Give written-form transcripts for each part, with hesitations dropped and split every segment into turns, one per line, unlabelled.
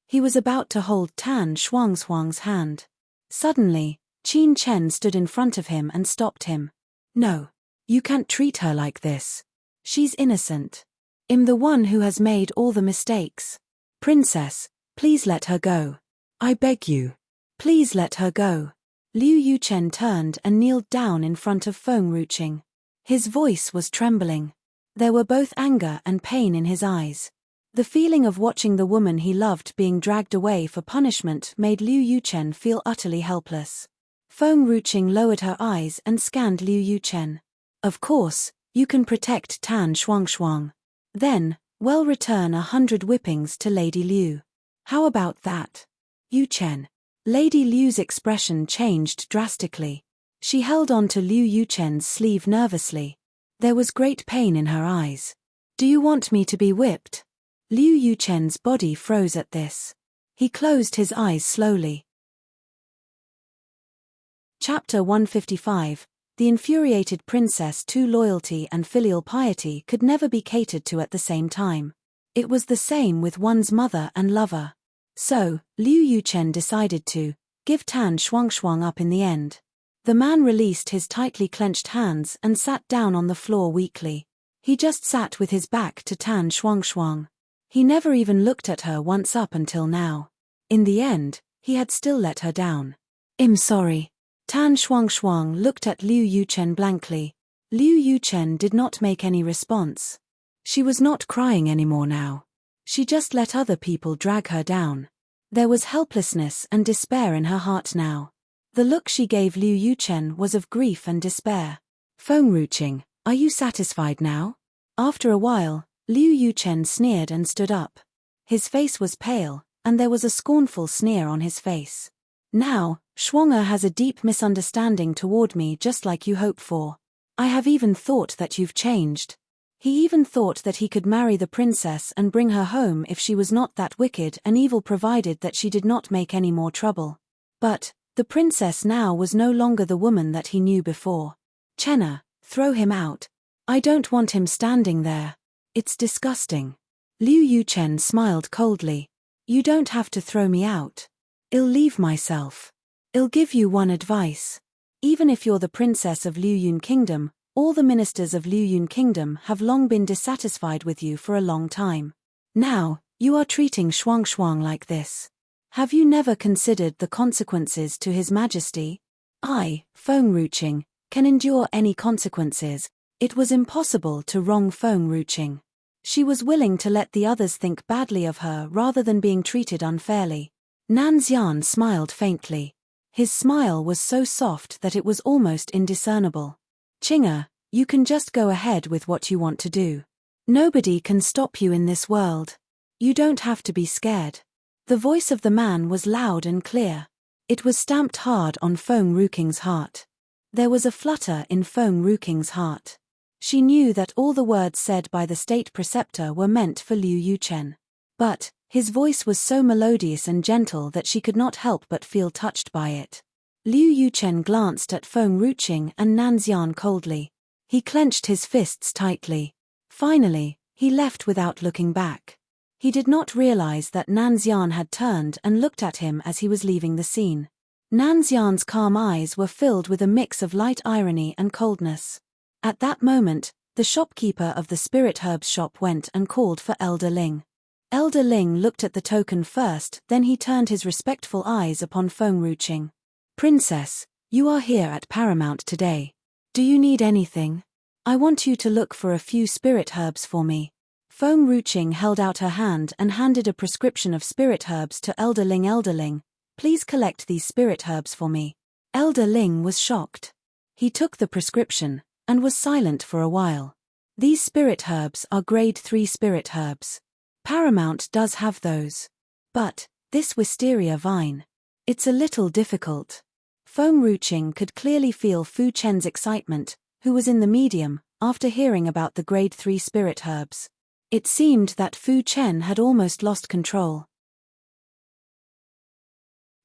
He was about to hold Tan Shuang's hand. Suddenly, Qin Chen stood in front of him and stopped him. No. You can't treat her like this. She's innocent. I'm the one who has made all the mistakes. Princess, please let her go. I beg you. Please let her go. Liu Yuchen turned and kneeled down in front of Feng Ruqing. His voice was trembling. There were both anger and pain in his eyes. The feeling of watching the woman he loved being dragged away for punishment made Liu Yuchen feel utterly helpless. Feng Ruqing lowered her eyes and scanned Liu Yuchen. Of course, you can protect Tan Shuang. Then, we'll return 100 whippings to Lady Liu. How about that? Yuchen. Lady Liu's expression changed drastically. She held on to Liu Yuchen's sleeve nervously. There was great pain in her eyes. Do you want me to be whipped? Liu Yuchen's body froze at this. He closed his eyes slowly. Chapter 155. The infuriated princess. Loyalty and filial piety could never be catered to at the same time. It was the same with one's mother and lover. So, Liu Yuchen decided to give Tan Shuang up in the end. The man released his tightly clenched hands and sat down on the floor weakly. He just sat with his back to Tan Shuang. He never even looked at her once up until now. In the end, he had still let her down. I'm sorry. Tan Shuang looked at Liu Yuchen blankly. Liu Yuchen did not make any response. She was not crying anymore now. She just let other people drag her down. There was helplessness and despair in her heart now. The look she gave Liu Yuchen was of grief and despair. Feng Ruqing, are you satisfied now? After a while, Liu Yuchen sneered and stood up. His face was pale, and there was a scornful sneer on his face. Now, Shuang'er has a deep misunderstanding toward me just like you hoped for. I have even thought that you've changed. He even thought that he could marry the princess and bring her home if she was not that wicked and evil provided that she did not make any more trouble. But, the princess now was no longer the woman that he knew before. Chenna, throw him out. I don't want him standing there. It's disgusting. Liu Yuchen smiled coldly. You don't have to throw me out. I'll leave myself. I'll give you one advice. Even if you're the princess of Liu Yun Kingdom, all the ministers of Liu Yun Kingdom have long been dissatisfied with you for a long time. Now, you are treating Shuang like this. Have you never considered the consequences to His Majesty? I, Feng Ruqing, can endure any consequences. It was impossible to wrong Feng Ruqing. She was willing to let the others think badly of her rather than being treated unfairly. Nanxian smiled faintly. His smile was so soft that it was almost indiscernible. Qing'er, you can just go ahead with what you want to do. Nobody can stop you in this world. You don't have to be scared. The voice of the man was loud and clear. It was stamped hard on Feng Ruqing's heart. There was a flutter in Feng Ruqing's heart. She knew that all the words said by the state preceptor were meant for Liu Yuchen. But, his voice was so melodious and gentle that she could not help but feel touched by it. Liu Yuchen glanced at Feng Ruqing and Nanxian coldly. He clenched his fists tightly. Finally, he left without looking back. He did not realize that Nanxian had turned and looked at him as he was leaving the scene. Nanxian's calm eyes were filled with a mix of light irony and coldness. At that moment, the shopkeeper of the spirit herbs shop went and called for Elder Ling. Elder Ling looked at the token first, then he turned his respectful eyes upon Feng Ruqing. Princess, you are here at Paramount today. Do you need anything? I want you to look for a few spirit herbs for me. Feng Ruqing held out her hand and handed a prescription of spirit herbs to Elder Ling. Elder Ling, please collect these spirit herbs for me. Elder Ling was shocked. He took the prescription and was silent for a while. These spirit herbs are grade 3 spirit herbs. Paramount does have those. But, this wisteria vine. It's a little difficult. Feng Ruqing could clearly feel Fu Chen's excitement, who was in the medium, after hearing about the grade 3 spirit herbs. It seemed that Fu Chen had almost lost control.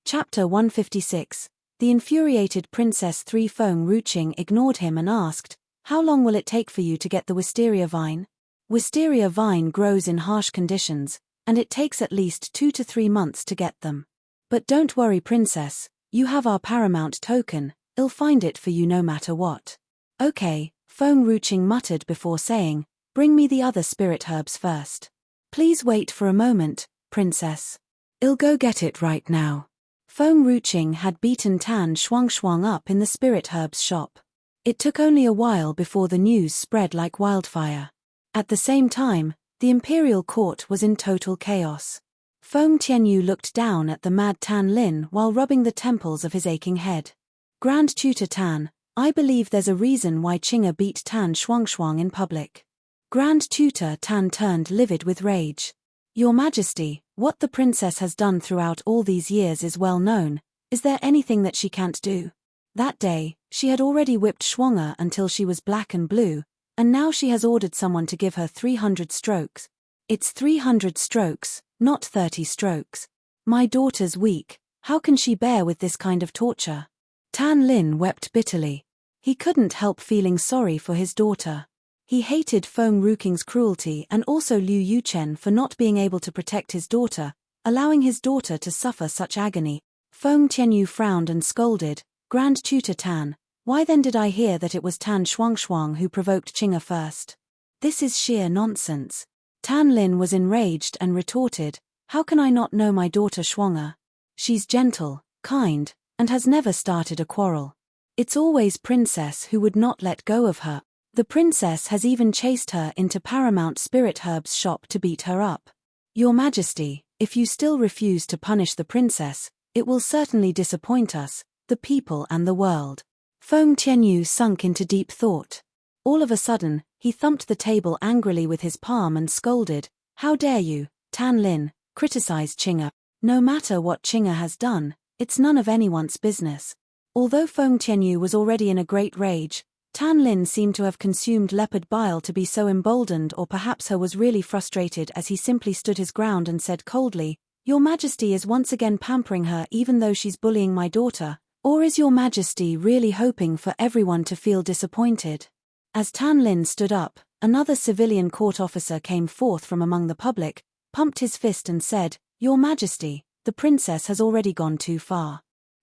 Chapter 156. The infuriated Princess 3. Feng Ruqing ignored him and asked, how long will it take for you to get the wisteria vine? Wisteria vine grows in harsh conditions, and it takes at least 2 to 3 months to get them. But don't worry, princess, you have our paramount token, I'll find it for you no matter what. Okay, Feng Ruching muttered before saying, bring me the other spirit herbs first. Please wait for a moment, princess. I'll go get it right now. Feng Ruching had beaten Tan Shuang up in the spirit herbs shop. It took only a while before the news spread like wildfire. At the same time, the imperial court was in total chaos. Feng Tianyu looked down at the mad Tan Lin while rubbing the temples of his aching head. Grand Tutor Tan, I believe there's a reason why Qing'e beat Tan Shuang in public. Grand Tutor Tan turned livid with rage. Your Majesty, what the princess has done throughout all these years is well known. Is there anything that she can't do? That day, she had already whipped Shuang'e until she was black and blue, and now she has ordered someone to give her 300 strokes. It's 300 strokes, not 30 strokes. My daughter's weak, how can she bear with this kind of torture? Tan Lin wept bitterly. He couldn't help feeling sorry for his daughter. He hated Feng Ruching's cruelty and also Liu Yuchen for not being able to protect his daughter, allowing his daughter to suffer such agony. Feng Tianyu frowned and scolded, Grand Tutor Tan, why then did I hear that it was Tan Shuang who provoked Qing'e first? This is sheer nonsense. Tan Lin was enraged and retorted, how can I not know my daughter Shuang'e? She's gentle, kind, and has never started a quarrel. It's always princess who would not let go of her. The princess has even chased her into Paramount Spirit Herb's shop to beat her up. Your Majesty, if you still refuse to punish the princess, it will certainly disappoint us, the people and the world. Feng Tianyu sunk into deep thought. All of a sudden, he thumped the table angrily with his palm and scolded, how dare you, Tan Lin, criticize Qing'e. No matter what Qing'e has done, it's none of anyone's business. Although Feng Tianyu was already in a great rage, Tan Lin seemed to have consumed leopard bile to be so emboldened, or perhaps he was really frustrated as he simply stood his ground and said coldly, Your Majesty is once again pampering her even though she's bullying my daughter, or is Your Majesty really hoping for everyone to feel disappointed? As Tan Lin stood up, another civilian court officer came forth from among the public, pumped his fist and said, Your Majesty, the princess has already gone too far.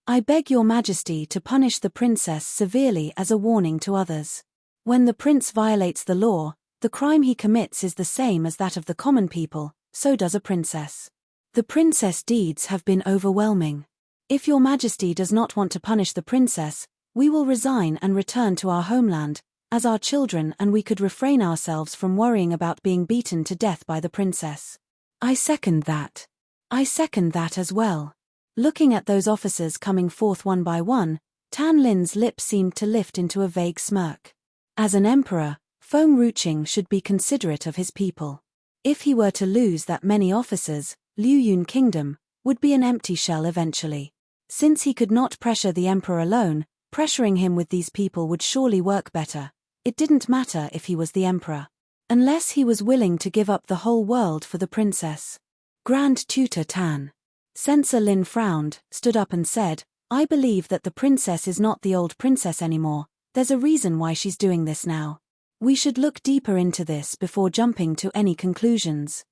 I beg Your Majesty to punish the princess severely as a warning to others. When the prince violates the law, the crime he commits is the same as that of the common people, so does a princess. The princess deeds have been overwhelming. If Your Majesty does not want to punish the princess, we will resign and return to our homeland, as our children, and we could refrain ourselves from worrying about being beaten to death by the princess. I second that. I second that as well. Looking at those officers coming forth one by one, Tan Lin's lips seemed to lift into a vague smirk. As an emperor, Feng Ruching should be considerate of his people. If he were to lose that many officers, Liu Yun Kingdom would be an empty shell eventually. Since he could not pressure the emperor alone, pressuring him with these people would surely work better. It didn't matter if he was the emperor. Unless he was willing to give up the whole world for the princess. Grand Tutor Tan. Censor Lin frowned, stood up and said, I believe that the princess is not the old princess anymore, there's a reason why she's doing this now. We should look deeper into this before jumping to any conclusions.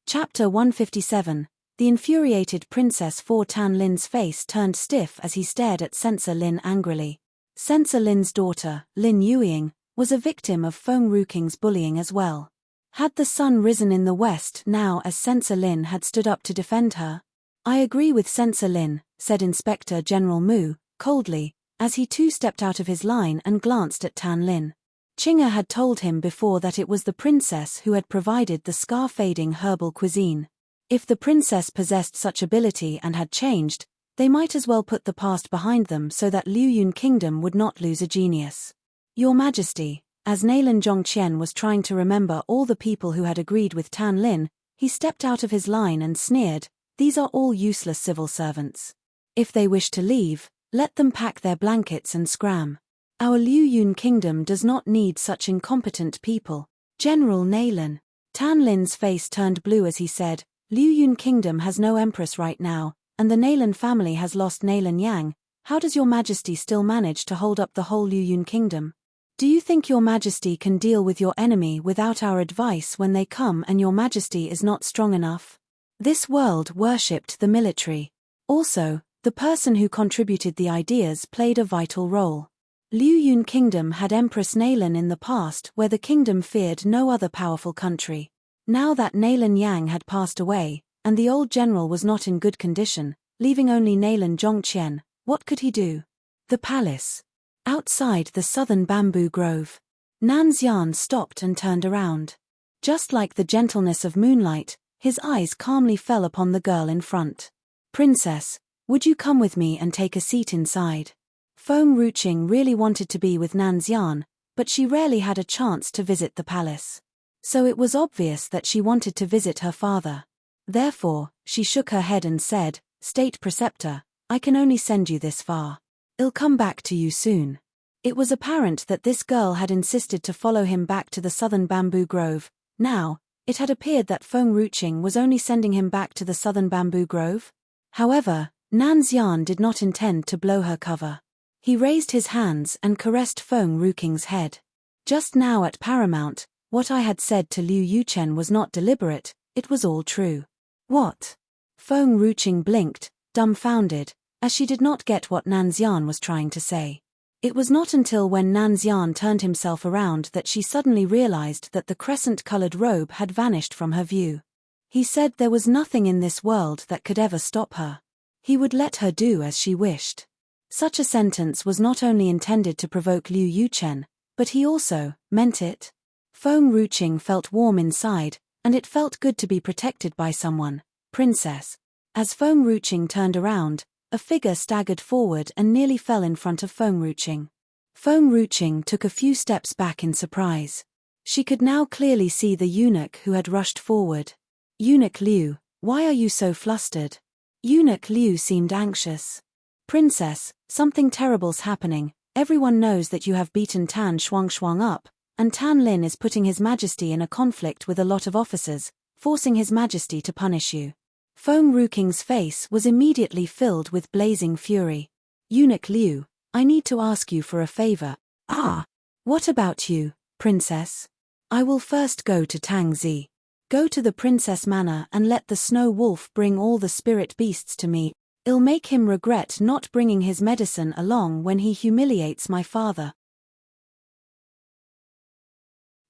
Chapter 157. The infuriated Princess 4. Tan Lin's face turned stiff as he stared at Censor Lin angrily. Censor Lin's daughter, Lin Yueying, was a victim of Feng Ruching's bullying as well. Had the sun risen in the west now as Censor Lin had stood up to defend her? I agree with Censor Lin, said Inspector General Mu, coldly, as he too stepped out of his line and glanced at Tan Lin. Qing'e had told him before that it was the princess who had provided the scar-fading herbal cuisine. If the princess possessed such ability and had changed, they might as well put the past behind them so that Liu Yun Kingdom would not lose a genius. Your Majesty, as Naylan Zhongqian was trying to remember all the people who had agreed with Tan Lin, he stepped out of his line and sneered, these are all useless civil servants. If they wish to leave, let them pack their blankets and scram. Our Liu Yun Kingdom does not need such incompetent people. General Naylan. Tan Lin's face turned blue as he said, Liu Yun Kingdom has no empress right now, and the Naylan family has lost Naylan Yang. How does Your Majesty still manage to hold up the whole Liu Yun Kingdom? Do you think your majesty can deal with your enemy without our advice when they come and your majesty is not strong enough? This world worshipped the military. Also, the person who contributed the ideas played a vital role. Liu Yun Kingdom had Empress Nalan in the past, where the kingdom feared no other powerful country. Now that Nalan Yang had passed away, and the old general was not in good condition, leaving only Nalan Zhongqian, what could he do? The palace. Outside the southern bamboo grove. Nan Xian stopped and turned around. Just like the gentleness of moonlight, his eyes calmly fell upon the girl in front. Princess, would you come with me and take a seat inside? Feng Ruqing really wanted to be with Nan Xian, but she rarely had a chance to visit the palace. So it was obvious that she wanted to visit her father. Therefore, she shook her head and said, State Preceptor, I can only send you this far. I'll come back to you soon. It was apparent that this girl had insisted to follow him back to the southern bamboo grove. Now, it had appeared that Feng Ruqing was only sending him back to the southern bamboo grove. However, Nan Xian did not intend to blow her cover. He raised his hands and caressed Feng Ruqing's head. Just now at Paramount, what I had said to Liu Yuchen was not deliberate, it was all true. What? Feng Ruqing blinked, dumbfounded, as she did not get what Nan Xian was trying to say. It was not until when Nan Xian turned himself around that she suddenly realized that the crescent-colored robe had vanished from her view. He said there was nothing in this world that could ever stop her. He would let her do as she wished. Such a sentence was not only intended to provoke Liu Yuchen, but he also meant it. Feng Ruqing felt warm inside, and it felt good to be protected by someone. Princess. As Feng Ruqing turned around, a figure staggered forward and nearly fell in front of Feng Ruqing. Feng Ruqing took a few steps back in surprise. She could now clearly see the eunuch who had rushed forward. Eunuch Liu, why are you so flustered? Eunuch Liu seemed anxious. Princess, something terrible's happening. Everyone knows that you have beaten Tan Shuang up, and Tan Lin is putting His Majesty in a conflict with a lot of officers, forcing His Majesty to punish you. Feng Ruqing's face was immediately filled with blazing fury. Eunuch Liu, I need to ask you for a favor. Ah! What about you, Princess? I will first go to Tangzi. Go to the Princess Manor and let the Snow Wolf bring all the spirit beasts to me. I'll make him regret not bringing his medicine along when he humiliates my father.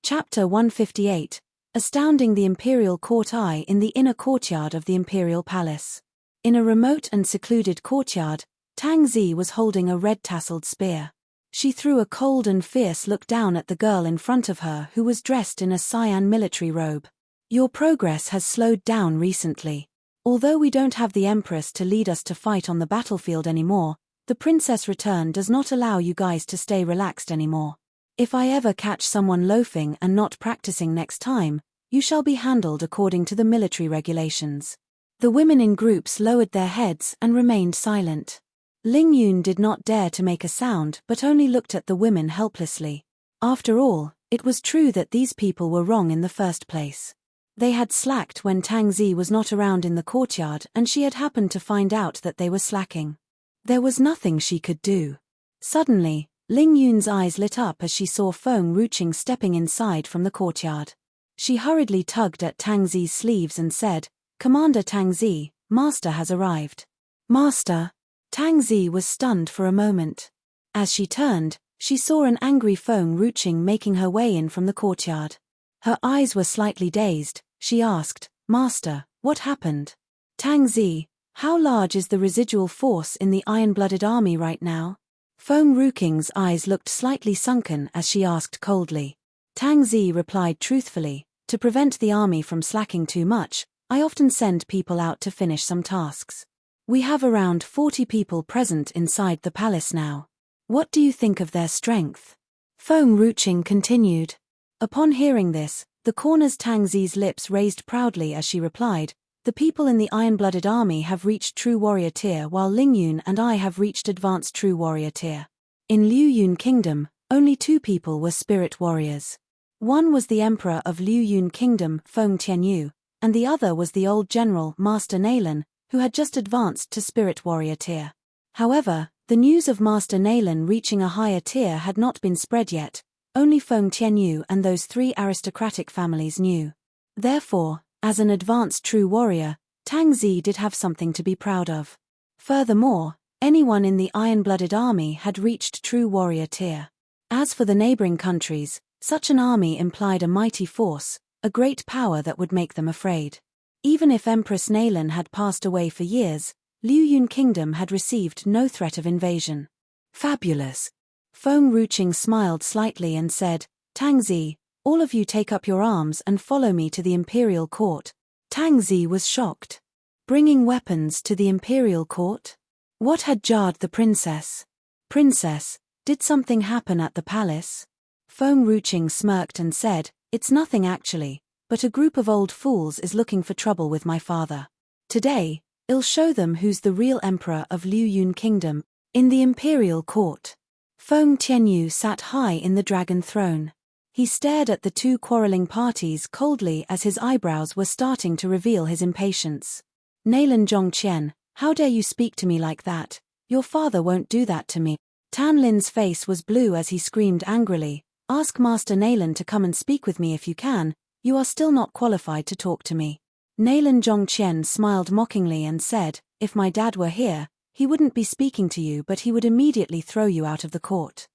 Chapter 158. Astounding the Imperial Court Eye in the inner courtyard of the Imperial Palace. In a remote and secluded courtyard, Tang Zi was holding a red-tasseled spear. She threw a cold and fierce look down at the girl in front of her who was dressed in a cyan military robe. Your progress has slowed down recently. Although we don't have the Empress to lead us to fight on the battlefield anymore, the Princess Return does not allow you guys to stay relaxed anymore. If I ever catch someone loafing and not practicing next time, you shall be handled according to the military regulations. The women in groups lowered their heads and remained silent. Ling Yun did not dare to make a sound but only looked at the women helplessly. After all, it was true that these people were wrong in the first place. They had slacked when Tang Zi was not around in the courtyard and she had happened to find out that they were slacking. There was nothing she could do. Suddenly, Ling Yun's eyes lit up as she saw Feng Ruqing stepping inside from the courtyard. She hurriedly tugged at Tang Zi's sleeves and said, Commander Tang Zi, Master has arrived. Master? Tang Zi was stunned for a moment. As she turned, she saw an angry Feng Ruqing making her way in from the courtyard. Her eyes were slightly dazed. She asked, Master, what happened? Tang Zi, how large is the residual force in the iron-blooded army right now? Feng Ruqing's eyes looked slightly sunken as she asked coldly. Tang Zi replied truthfully, to prevent the army from slacking too much, I often send people out to finish some tasks. We have around 40 people present inside the palace now. What do you think of their strength? Feng Ruqing continued. Upon hearing this, the corner's Tang Zi's lips raised proudly as she replied, the people in the iron-blooded army have reached true warrior tier while Ling Yun and I have reached advanced true warrior tier. In Liu Yun Kingdom, only 2 people were spirit warriors. One was the Emperor of Liu Yun Kingdom, Feng Tianyu, and the other was the old general, Master Nalan, who had just advanced to spirit warrior tier. However, the news of Master Nalan reaching a higher tier had not been spread yet, Only Feng Tianyu and those 3 aristocratic families knew. Therefore, as an advanced true warrior, Tang Zi did have something to be proud of. Furthermore, anyone in the iron-blooded army had reached true warrior tier. As for the neighboring countries, such an army implied a mighty force, a great power that would make them afraid. Even if Empress Nalan had passed away for years, Liu Yun Kingdom had received no threat of invasion. Fabulous. Feng Ruqing smiled slightly and said, Tang Zi, all of you take up your arms and follow me to the imperial court. Tang Zi was shocked. Bringing weapons to the imperial court? What had jarred the princess? Princess, did something happen at the palace? Feng Ruqing smirked and said, It's nothing actually, but a group of old fools is looking for trouble with my father. Today, I'll show them who's the real emperor of Liu Yun Kingdom. In the imperial court, Feng Tianyu sat high in the dragon throne. He stared at the 2 quarreling parties coldly as his eyebrows were starting to reveal his impatience. Nalan Zhongqian, how dare you speak to me like that? Your father won't do that to me. Tan Lin's face was blue as he screamed angrily, Ask Master Nalan to come and speak with me if you can, you are still not qualified to talk to me. Nalan Zhongqian smiled mockingly and said, If my dad were here, he wouldn't be speaking to you but he would immediately throw you out of the court.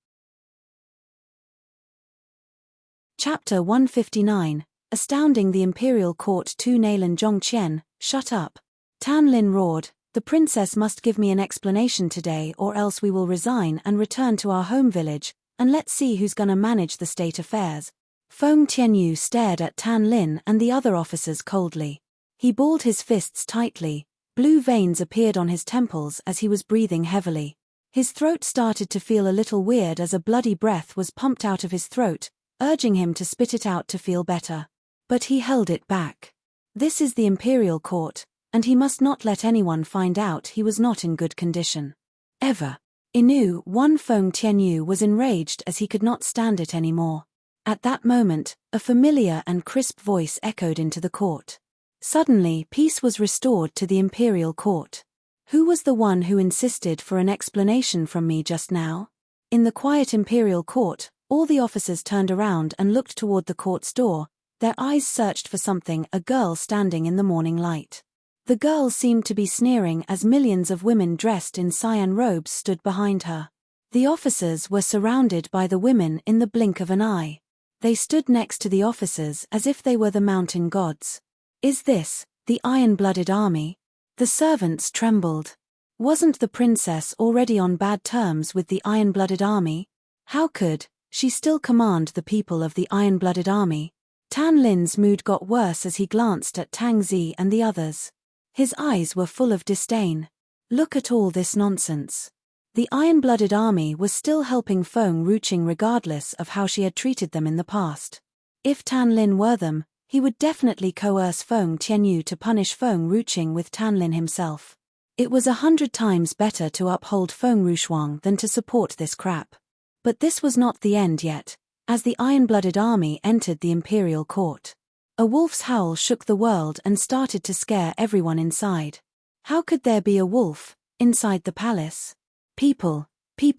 Chapter 159, Astounding the Imperial Court to Nalan Zhongqian, Shut up. Tan Lin roared, The princess must give me an explanation today or else we will resign and return to our home village, and let's see who's gonna manage the state affairs. Feng Tianyu stared at Tan Lin and the other officers coldly. He balled his fists tightly, blue veins appeared on his temples as he was breathing heavily. His throat started to feel a little weird as a bloody breath was pumped out of his throat, urging him to spit it out to feel better. But he held it back. This is the imperial court, and he must not let anyone find out he was not in good condition. Ever. Inu, one Feng Tianyu was enraged as he could not stand it anymore. At that moment, a familiar and crisp voice echoed into the court. Suddenly, peace was restored to the imperial court. Who was the one who insisted for an explanation from me just now? In the quiet imperial court, all the officers turned around and looked toward the court's door, their eyes searched for something, a girl standing in the morning light. The girl seemed to be sneering as millions of women dressed in cyan robes stood behind her. The officers were surrounded by the women in the blink of an eye. They stood next to the officers as if they were the mountain gods. Is this the iron-blooded army? The servants trembled. Wasn't the princess already on bad terms with the iron-blooded army? How could she still command the people of the iron-blooded army? Tan Lin's mood got worse as he glanced at Tang Zi and the others. His eyes were full of disdain. Look at all this nonsense. The iron-blooded army was still helping Feng Ruqing regardless of how she had treated them in the past. If Tan Lin were them, he would definitely coerce Feng Tianyu to punish Feng Ruqing with Tan Lin himself. It was 100 times better to uphold Feng Ruquang than to support this crap. But this was not the end yet, as the iron-blooded army entered the imperial court. A wolf's howl shook the world and started to scare everyone inside. How could there be a wolf inside the palace? People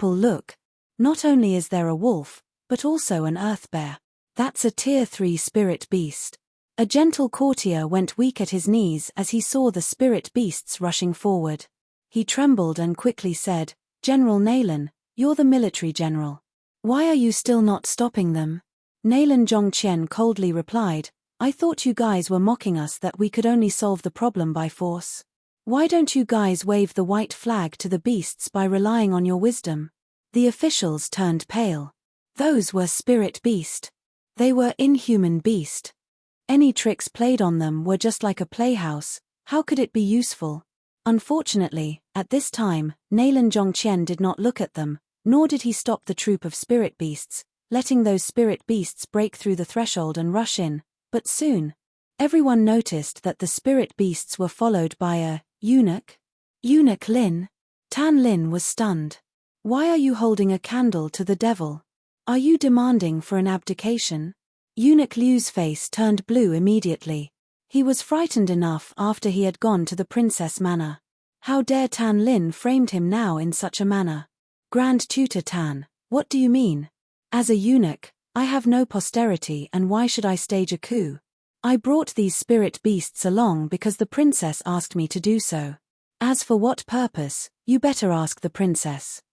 look. Not only is there a wolf, but also an earth bear. That's a tier 3 spirit beast. A gentle courtier went weak at his knees as he saw the spirit beasts rushing forward. He trembled and quickly said, General Nalan, you're the military general. Why are you still not stopping them? Nalan Zhongqian coldly replied, I thought you guys were mocking us that we could only solve the problem by force. Why don't you guys wave the white flag to the beasts by relying on your wisdom? The officials turned pale. Those were spirit beast. They were inhuman beast. Any tricks played on them were just like a playhouse. How could it be useful? Unfortunately, at this time, Nalan Zhongqian did not look at them, nor did he stop the troop of spirit beasts, letting those spirit beasts break through the threshold and rush in. But soon, everyone noticed that the spirit beasts were followed by a eunuch. Eunuch Lin? Tan Lin was stunned. Why are you holding a candle to the devil? Are you demanding for an abdication? Eunuch Liu's face turned blue immediately. He was frightened enough after he had gone to the princess manor. How dare Tan Lin framed him now in such a manner? Grand Tutor Tan, what do you mean? As a eunuch, I have no posterity, and why should I stage a coup? I brought these spirit beasts along because the princess asked me to do so. As for what purpose, you better ask the princess.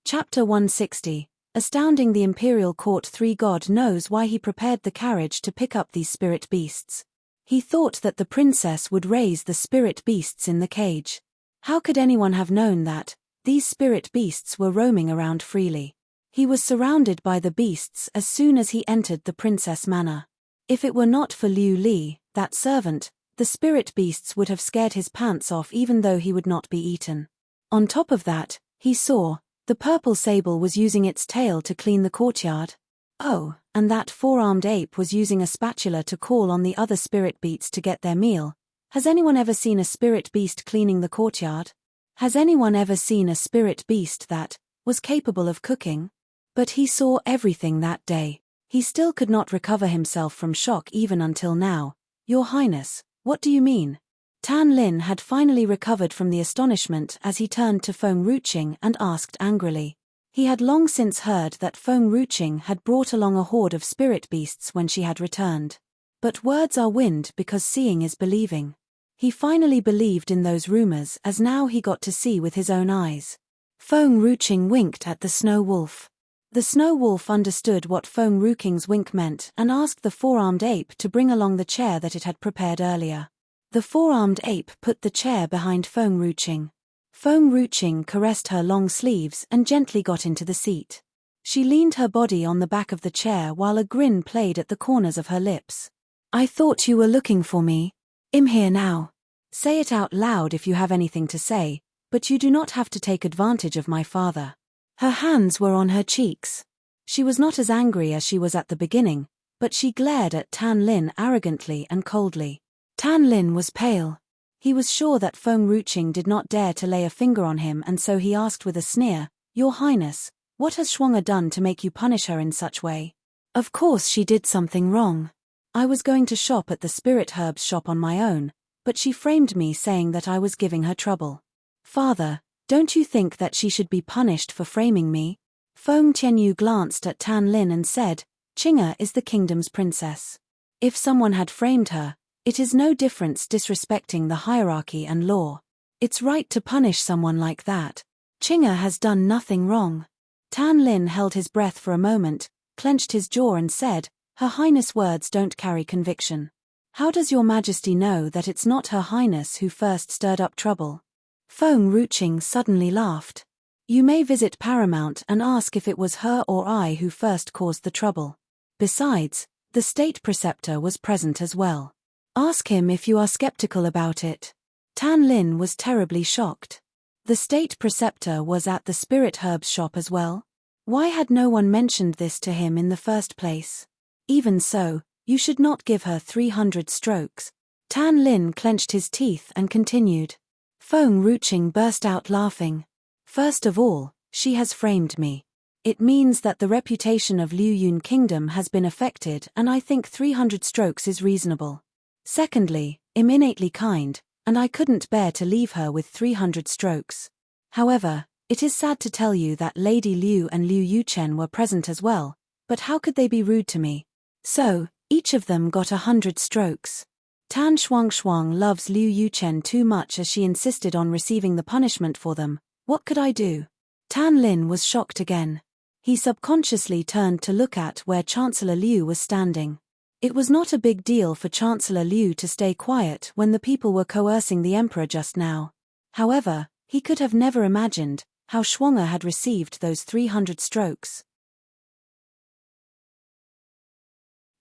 Chapter 160. Astounding the imperial court. 3. God knows why he prepared the carriage to pick up these spirit beasts. He thought that the princess would raise the spirit beasts in the cage. How could anyone have known that these spirit beasts were roaming around freely? He was surrounded by the beasts as soon as he entered the princess manor. If it were not for Liu Li, that servant, the spirit beasts would have scared his pants off even though he would not be eaten. On top of that, he saw the purple sable was using its tail to clean the courtyard. Oh, and that four-armed ape was using a spatula to call on the other spirit beasts to get their meal. Has anyone ever seen a spirit beast cleaning the courtyard? Has anyone ever seen a spirit beast that was capable of cooking? But he saw everything that day. He still could not recover himself from shock even until now. Your Highness, what do you mean? Tan Lin had finally recovered from the astonishment as he turned to Feng Ruqing and asked angrily. He had long since heard that Feng Ruqing had brought along a horde of spirit beasts when she had returned. But words are wind because seeing is believing. He finally believed in those rumors as now he got to see with his own eyes. Feng Ruqing winked at the snow wolf. The snow wolf understood what Feng Ruqing's wink meant and asked the four-armed ape to bring along the chair that it had prepared earlier. The four-armed ape put the chair behind Feng Ruqing. Feng Ruqing caressed her long sleeves and gently got into the seat. She leaned her body on the back of the chair while a grin played at the corners of her lips. I thought you were looking for me. I'm here now. Say it out loud if you have anything to say, but you do not have to take advantage of my father. Her hands were on her cheeks. She was not as angry as she was at the beginning, but she glared at Tan Lin arrogantly and coldly. Tan Lin was pale. He was sure that Feng Ruqing did not dare to lay a finger on him, and so he asked with a sneer, Your Highness, what has Shuang'er done to make you punish her in such way? Of course she did something wrong. I was going to shop at the spirit herbs shop on my own, but she framed me saying that I was giving her trouble. Father, don't you think that she should be punished for framing me? Feng Tianyu glanced at Tan Lin and said, Qing'er is the kingdom's princess. If someone had framed her, it is no difference disrespecting the hierarchy and law. It's right to punish someone like that. Qing'er has done nothing wrong. Tan Lin held his breath for a moment, clenched his jaw and said, Her Highness' words don't carry conviction. How does your Majesty know that it's not Her Highness who first stirred up trouble? Feng Ruqing suddenly laughed. You may visit Paramount and ask if it was her or I who first caused the trouble. Besides, the state preceptor was present as well. Ask him if you are skeptical about it. Tan Lin was terribly shocked. The state preceptor was at the spirit herbs shop as well? Why had no one mentioned this to him in the first place? Even so, you should not give her 300 strokes. Tan Lin clenched his teeth and continued. Feng Ruqing burst out laughing. First of all, she has framed me. It means that the reputation of Liu Yun Kingdom has been affected, and I think 300 strokes is reasonable. Secondly, I'm innately kind, and I couldn't bear to leave her with 300 strokes. However, it is sad to tell you that Lady Liu and Liu Yuchen were present as well, but how could they be rude to me? So, each of them got 100 strokes. Tan Shuang loves Liu Yuchen too much as she insisted on receiving the punishment for them. What could I do? Tan Lin was shocked again. He subconsciously turned to look at where Chancellor Liu was standing. It was not a big deal for Chancellor Liu to stay quiet when the people were coercing the emperor just now. However, he could have never imagined how Shuang'er had received those 300 strokes.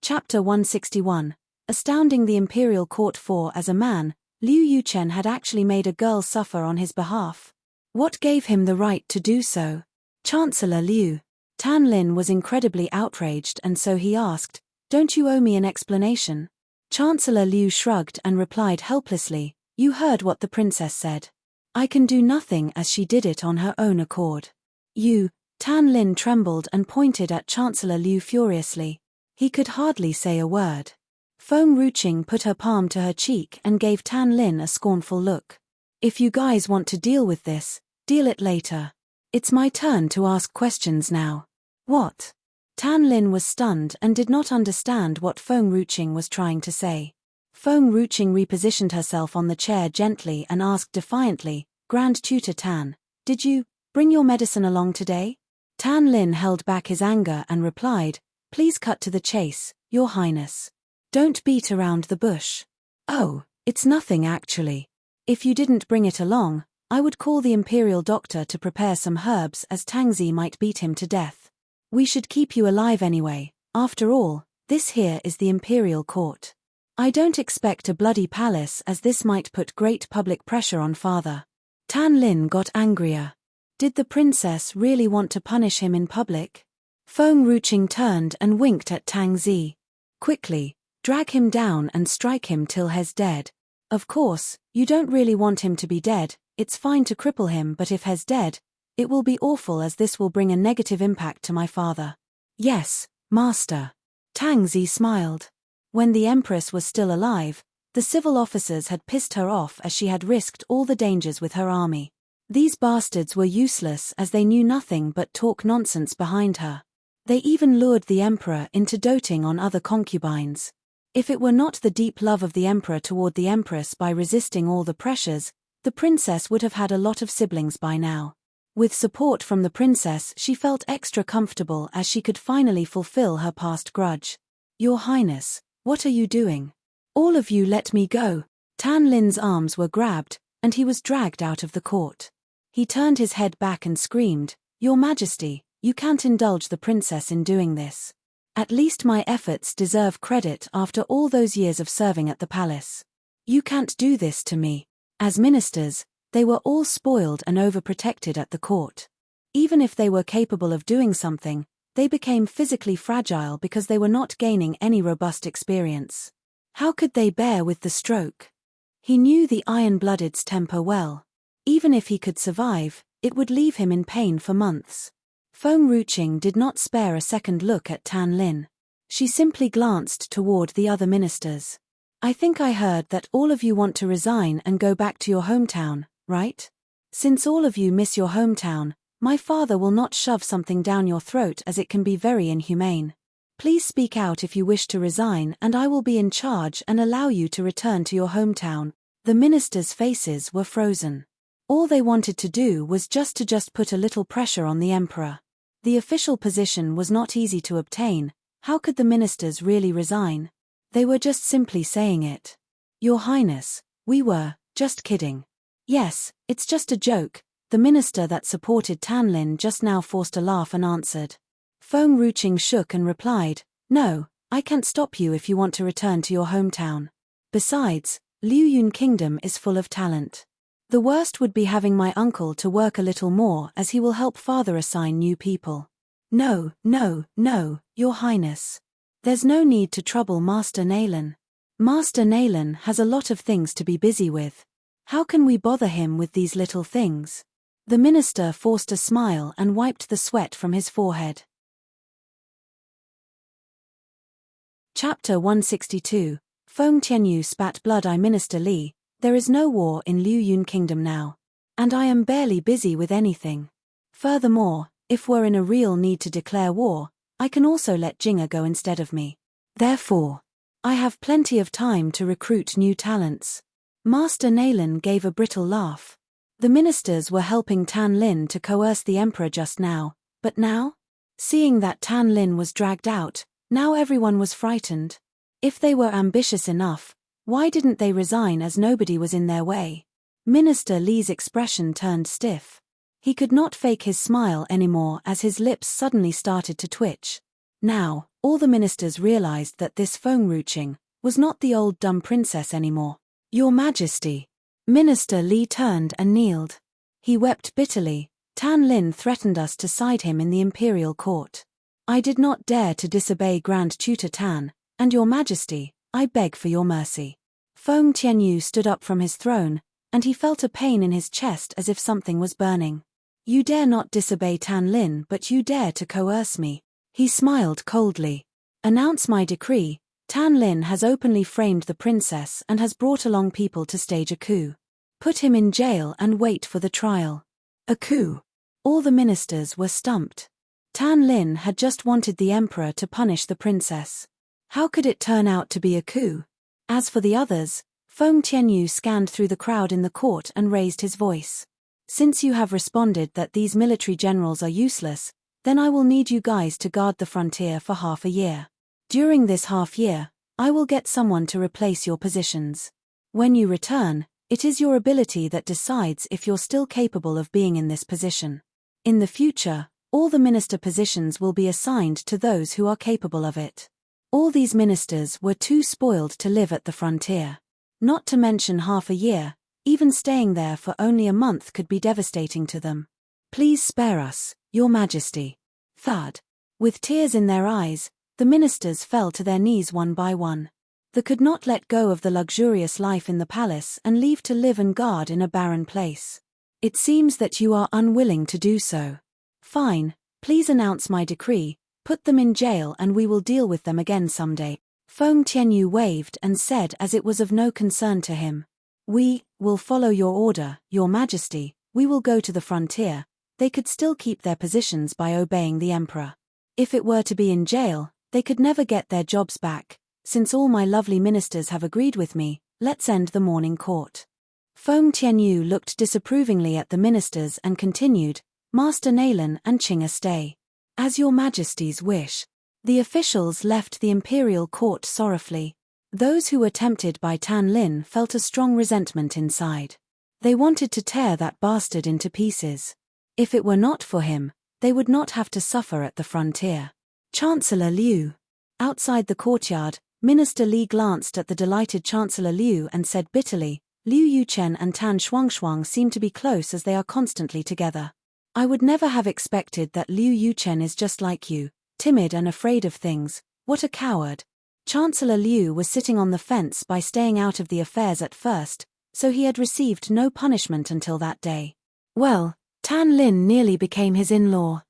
Chapter 161. Astounding the imperial court. 4. As a man, Liu Yuchen had actually made a girl suffer on his behalf. What gave him the right to do so? Chancellor Liu. Tan Lin was incredibly outraged, and so he asked, Don't you owe me an explanation? Chancellor Liu shrugged and replied helplessly, You heard what the princess said. I can do nothing as she did it on her own accord. You. Tan Lin trembled and pointed at Chancellor Liu furiously. He could hardly say a word. Feng Ruqing put her palm to her cheek and gave Tan Lin a scornful look. If you guys want to deal with this, deal it later. It's my turn to ask questions now. What? Tan Lin was stunned and did not understand what Feng Ruqing was trying to say. Feng Ruqing repositioned herself on the chair gently and asked defiantly, Grand Tutor Tan, did you bring your medicine along today? Tan Lin held back his anger and replied, Please cut to the chase, Your Highness. Don't beat around the bush. Oh, it's nothing actually. If you didn't bring it along, I would call the imperial doctor to prepare some herbs as Tangzi might beat him to death. We should keep you alive anyway, after all, this here is the imperial court. I don't expect a bloody palace as this might put great public pressure on father. Tan Lin got angrier. Did the princess really want to punish him in public? Feng Ruqing turned and winked at Tangzi. Quickly, drag him down and strike him till he's dead. Of course, you don't really want him to be dead, it's fine to cripple him, but if he's dead, it will be awful as this will bring a negative impact to my father. Yes, master. Tangzi smiled. When the empress was still alive, the civil officers had pissed her off as she had risked all the dangers with her army. These bastards were useless as they knew nothing but talk nonsense behind her. They even lured the emperor into doting on other concubines. If it were not the deep love of the emperor toward the empress by resisting all the pressures, the princess would have had a lot of siblings by now. With support from the princess, she felt extra comfortable as she could finally fulfill her past grudge. Your Highness, what are you doing? All of you let me go. Tan Lin's arms were grabbed, and he was dragged out of the court. He turned his head back and screamed, Your Majesty, you can't indulge the princess in doing this. At least my efforts deserve credit after all those years of serving at the palace. You can't do this to me. As ministers, they were all spoiled and overprotected at the court. Even if they were capable of doing something, they became physically fragile because they were not gaining any robust experience. How could they bear with the stroke? He knew the iron-blooded's temper well. Even if he could survive, it would leave him in pain for months. Feng Ruqing did not spare a second look at Tan Lin. She simply glanced toward the other ministers. I think I heard that all of you want to resign and go back to your hometown, right? Since all of you miss your hometown, my father will not shove something down your throat as it can be very inhumane. Please speak out if you wish to resign and I will be in charge and allow you to return to your hometown. The ministers' faces were frozen. All they wanted to do was just put a little pressure on the emperor. The official position was not easy to obtain. How could the ministers really resign? They were just simply saying it. Your Highness, we were just kidding. Yes, it's just a joke. The minister that supported Tan Lin just now forced a laugh and answered. Feng Ruqing shook and replied, No, I can't stop you if you want to return to your hometown. Besides, Liu Yun Kingdom is full of talent. The worst would be having my uncle to work a little more as he will help father assign new people. No, Your Highness. There's no need to trouble Master Naylan. Master Naylan has a lot of things to be busy with. How can we bother him with these little things? The minister forced a smile and wiped the sweat from his forehead. Chapter 162, Feng Tianyu spat blood. I Minister Li, there is no war in Liu Yun Kingdom now. And I am barely busy with anything. Furthermore, if we're in a real need to declare war, I can also let Jinga go instead of me. Therefore, I have plenty of time to recruit new talents. Master Naylan gave a brittle laugh. The ministers were helping Tan Lin to coerce the emperor just now, but now? Seeing that Tan Lin was dragged out, now everyone was frightened. If they were ambitious enough, why didn't they resign as nobody was in their way? Minister Li's expression turned stiff. He could not fake his smile anymore as his lips suddenly started to twitch. Now, all the ministers realized that this Feng Ruqing was not the old dumb princess anymore. Your Majesty. Minister Li turned and kneeled. He wept bitterly. Tan Lin threatened us to side him in the imperial court. I did not dare to disobey Grand Tutor Tan, and Your Majesty, I beg for your mercy. Feng Tianyu stood up from his throne, and he felt a pain in his chest as if something was burning. You dare not disobey Tan Lin, but you dare to coerce me. He smiled coldly. Announce my decree. Tan Lin has openly framed the princess and has brought along people to stage a coup. Put him in jail and wait for the trial. A coup. All the ministers were stumped. Tan Lin had just wanted the emperor to punish the princess. How could it turn out to be a coup? As for the others, Feng Tianyu scanned through the crowd in the court and raised his voice. Since you have responded that these military generals are useless, then I will need you guys to guard the frontier for half a year. During this half year, I will get someone to replace your positions. When you return, it is your ability that decides if you're still capable of being in this position. In the future, all the minister positions will be assigned to those who are capable of it. All these ministers were too spoiled to live at the frontier. Not to mention half a year, even staying there for only a month could be devastating to them. Please spare us, Your Majesty. Thud. With tears in their eyes, the ministers fell to their knees one by one. They could not let go of the luxurious life in the palace and leave to live and guard in a barren place. It seems that you are unwilling to do so. Fine, please announce my decree, put them in jail and we will deal with them again someday. Feng Tianyu waved and said as it was of no concern to him. We will follow your order, Your Majesty, we will go to the frontier. They could still keep their positions by obeying the emperor. If it were to be in jail, they could never get their jobs back. Since all my lovely ministers have agreed with me, let's end the morning court. Feng Tianyu looked disapprovingly at the ministers and continued, Master Nalen and Qing'er stay. As Your Majesty's wish. The officials left the imperial court sorrowfully. Those who were tempted by Tan Lin felt a strong resentment inside. They wanted to tear that bastard into pieces. If it were not for him, they would not have to suffer at the frontier. Chancellor Liu. Outside the courtyard, Minister Li glanced at the delighted Chancellor Liu and said bitterly, Liu Yuchen and Tan Shuangshuang seem to be close as they are constantly together. I would never have expected that Liu Yuchen is just like you, timid and afraid of things. What a coward. Chancellor Liu was sitting on the fence by staying out of the affairs at first, so he had received no punishment until that day. Well, Tan Lin nearly became his in-law.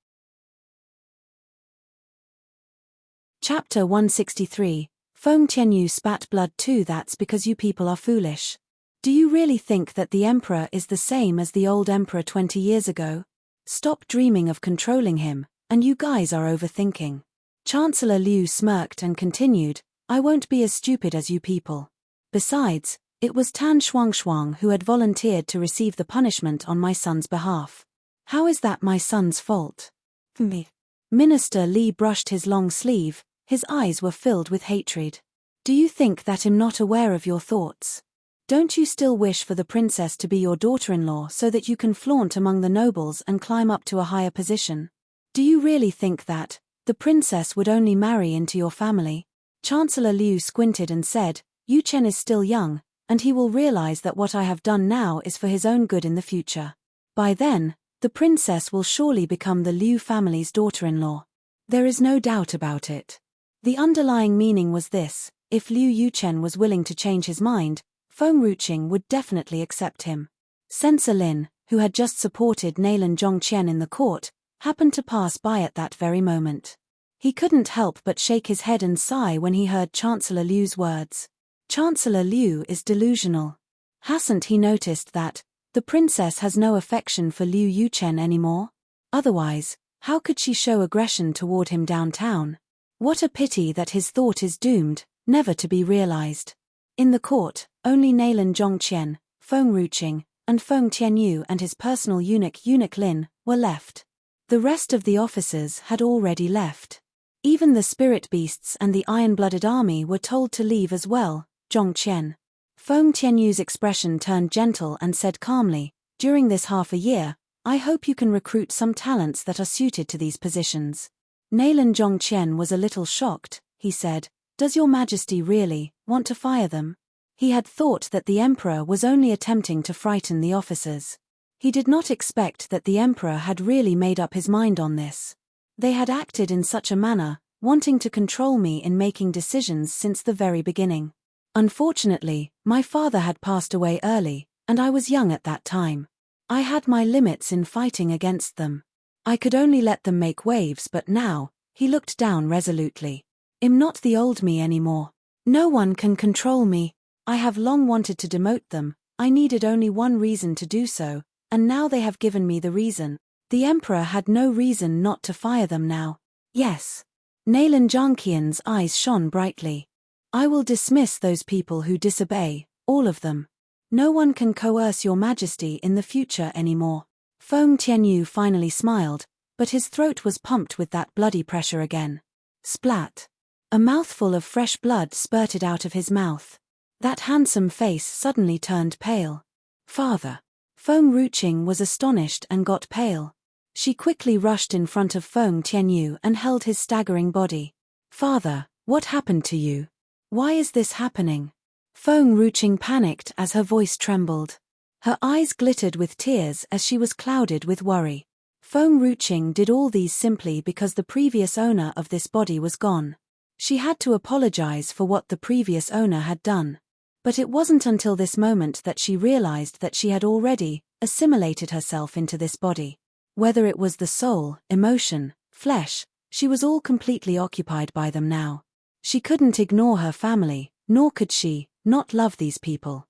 Chapter 163, Feng Tianyu spat blood too. That's because you people are foolish. Do you really think that the emperor is the same as the old emperor 20 years ago? Stop dreaming of controlling him, and you guys are overthinking. Chancellor Liu smirked and continued, I won't be as stupid as you people. Besides, it was Tan Shuangshuang who had volunteered to receive the punishment on my son's behalf. How is that my son's fault? Me. Minister Li brushed his long sleeve, his eyes were filled with hatred. Do you think that I'm not aware of your thoughts? Don't you still wish for the princess to be your daughter-in-law so that you can flaunt among the nobles and climb up to a higher position? Do you really think that the princess would only marry into your family? Chancellor Liu squinted and said, Yuchen is still young, and he will realize that what I have done now is for his own good in the future. By then, the princess will surely become the Liu family's daughter-in-law. There is no doubt about it. The underlying meaning was this: if Liu Yuchen was willing to change his mind, Feng Ruqing would definitely accept him. Censor Lin, who had just supported Nalen Zhongqian in the court, happened to pass by at that very moment. He couldn't help but shake his head and sigh when he heard Chancellor Liu's words. Chancellor Liu is delusional. Hasn't he noticed that the princess has no affection for Liu Yuchen anymore? Otherwise, how could she show aggression toward him downtown? What a pity that his thought is doomed, never to be realized. In the court, only Nalen Zhongqian, Feng Ruqing, and Feng Tianyu and his personal eunuch Lin were left. The rest of the officers had already left. Even the spirit beasts and the iron-blooded army were told to leave as well. Zhongqian. Feng Tianyu's expression turned gentle and said calmly, during this half a year, I hope you can recruit some talents that are suited to these positions. Nalen Zhongqian was a little shocked. He said, Does your Majesty really want to fire them? He had thought that the emperor was only attempting to frighten the officers. He did not expect that the emperor had really made up his mind on this. They had acted in such a manner, wanting to control me in making decisions since the very beginning. Unfortunately, my father had passed away early, and I was young at that time. I had my limits in fighting against them. I could only let them make waves, but now, he looked down resolutely. I'm not the old me anymore. No one can control me. I have long wanted to demote them. I needed only one reason to do so, and now they have given me the reason. The emperor had no reason not to fire them now. Yes. Nalan Jankian's eyes shone brightly. I will dismiss those people who disobey, all of them. No one can coerce your majesty in the future anymore. Feng Tianyu finally smiled, but his throat was pumped with that bloody pressure again. Splat. A mouthful of fresh blood spurted out of his mouth. That handsome face suddenly turned pale. Father. Feng Ruqing was astonished and got pale. She quickly rushed in front of Feng Tianyu and held his staggering body. Father, what happened to you? Why is this happening? Feng Ruqing panicked as her voice trembled. Her eyes glittered with tears as she was clouded with worry. Feng Ruqing did all these simply because the previous owner of this body was gone. She had to apologize for what the previous owner had done. But it wasn't until this moment that she realized that she had already assimilated herself into this body. Whether it was the soul, emotion, flesh, she was all completely occupied by them now. She couldn't ignore her family, nor could she not love these people.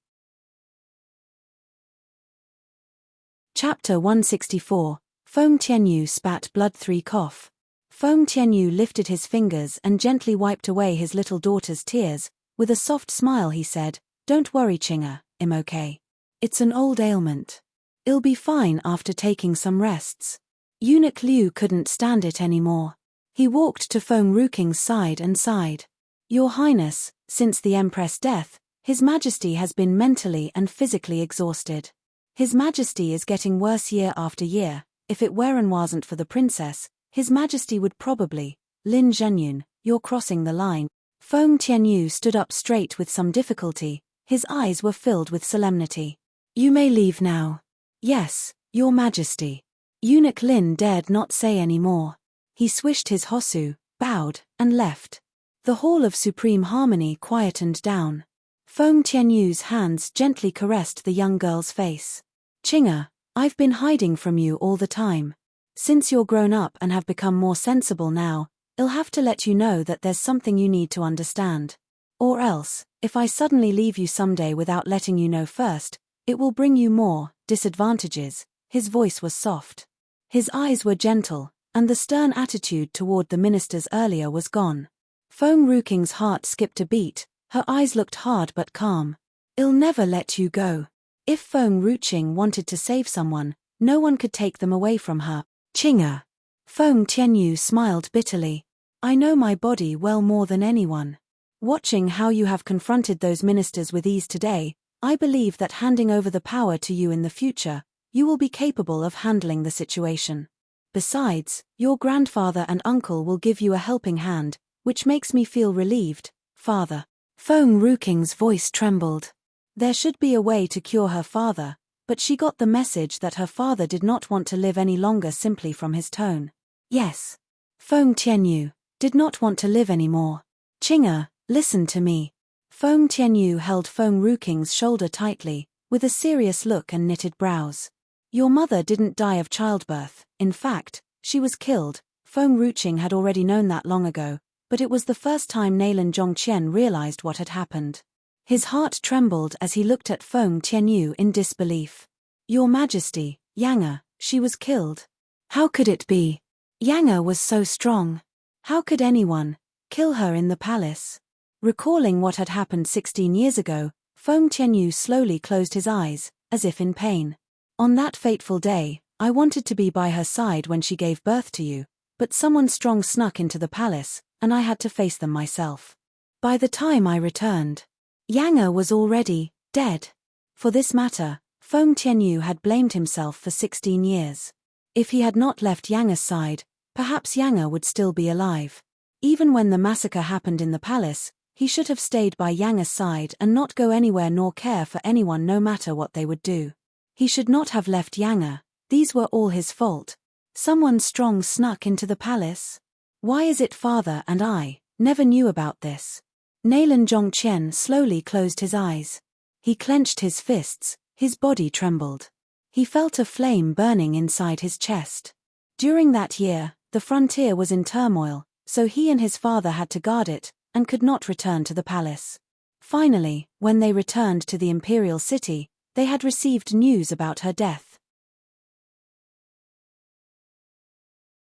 Chapter 164. Feng Tianyu spat blood. 3 cough. Feng Tianyu lifted his fingers and gently wiped away his little daughter's tears. With a soft smile he said, "Don't worry, Chinga, I'm okay. It's an old ailment. I'll be fine after taking some rests." Eunuch Liu couldn't stand it anymore. He walked to Feng Ruqing's side and sighed. "Your Highness, since the Empress' death, His Majesty has been mentally and physically exhausted. His Majesty is getting worse year after year. If it wasn't for the princess, His Majesty would probably..." "Lin Zhenyun, you're crossing the line." Feng Tianyu stood up straight with some difficulty. His eyes were filled with solemnity. "You may leave now." "Yes, Your Majesty." Eunuch Lin dared not say any more. He swished his hosu, bowed, and left. The Hall of Supreme Harmony quietened down. Feng Tianyu's hands gently caressed the young girl's face. "Chinga, I've been hiding from you all the time. Since you're grown up and have become more sensible now, I'll have to let you know that there's something you need to understand. Or else, if I suddenly leave you someday without letting you know first, it will bring you more disadvantages." His voice was soft. His eyes were gentle, and the stern attitude toward the ministers earlier was gone. Feng Ruqing's heart skipped a beat. Her eyes looked hard but calm. "I'll never let you go." If Feng Ruqing wanted to save someone, no one could take them away from her. "Chinga." Feng Tianyu smiled bitterly. "I know my body well more than anyone. Watching how you have confronted those ministers with ease today, I believe that handing over the power to you in the future, you will be capable of handling the situation. Besides, your grandfather and uncle will give you a helping hand, which makes me feel relieved, Father." Feng Ruqing's voice trembled. There should be a way to cure her father, but she got the message that her father did not want to live any longer simply from his tone. Yes. Feng Tianyu did not want to live anymore. "Chinga, listen to me." Feng Tianyu held Feng Ruqing's shoulder tightly, with a serious look and knitted brows. "Your mother didn't die of childbirth. In fact, she was killed." Feng Ruqing had already known that long ago, but it was the first time Nalan Zhongqian realized what had happened. His heart trembled as he looked at Feng Tianyu in disbelief. "Your Majesty, Yanga, she was killed. How could it be? Yanga was so strong. How could anyone kill her in the palace?" Recalling what had happened 16 years ago, Feng Tianyu slowly closed his eyes, as if in pain. "On that fateful day, I wanted to be by her side when she gave birth to you, but someone strong snuck into the palace, and I had to face them myself. By the time I returned, Yanga was already dead." For this matter, Feng Tianyu had blamed himself for 16 years. If he had not left Yanga's side, perhaps Yanga would still be alive. Even when the massacre happened in the palace, he should have stayed by Yanga's side and not go anywhere nor care for anyone no matter what they would do. He should not have left Yanga. These were all his fault. Someone strong snuck into the palace? Why is it father and I never knew about this? Nalan Zhongqian slowly closed his eyes. He clenched his fists, his body trembled. He felt a flame burning inside his chest. During that year, the frontier was in turmoil, so he and his father had to guard it, and could not return to the palace. Finally, when they returned to the imperial city, they had received news about her death.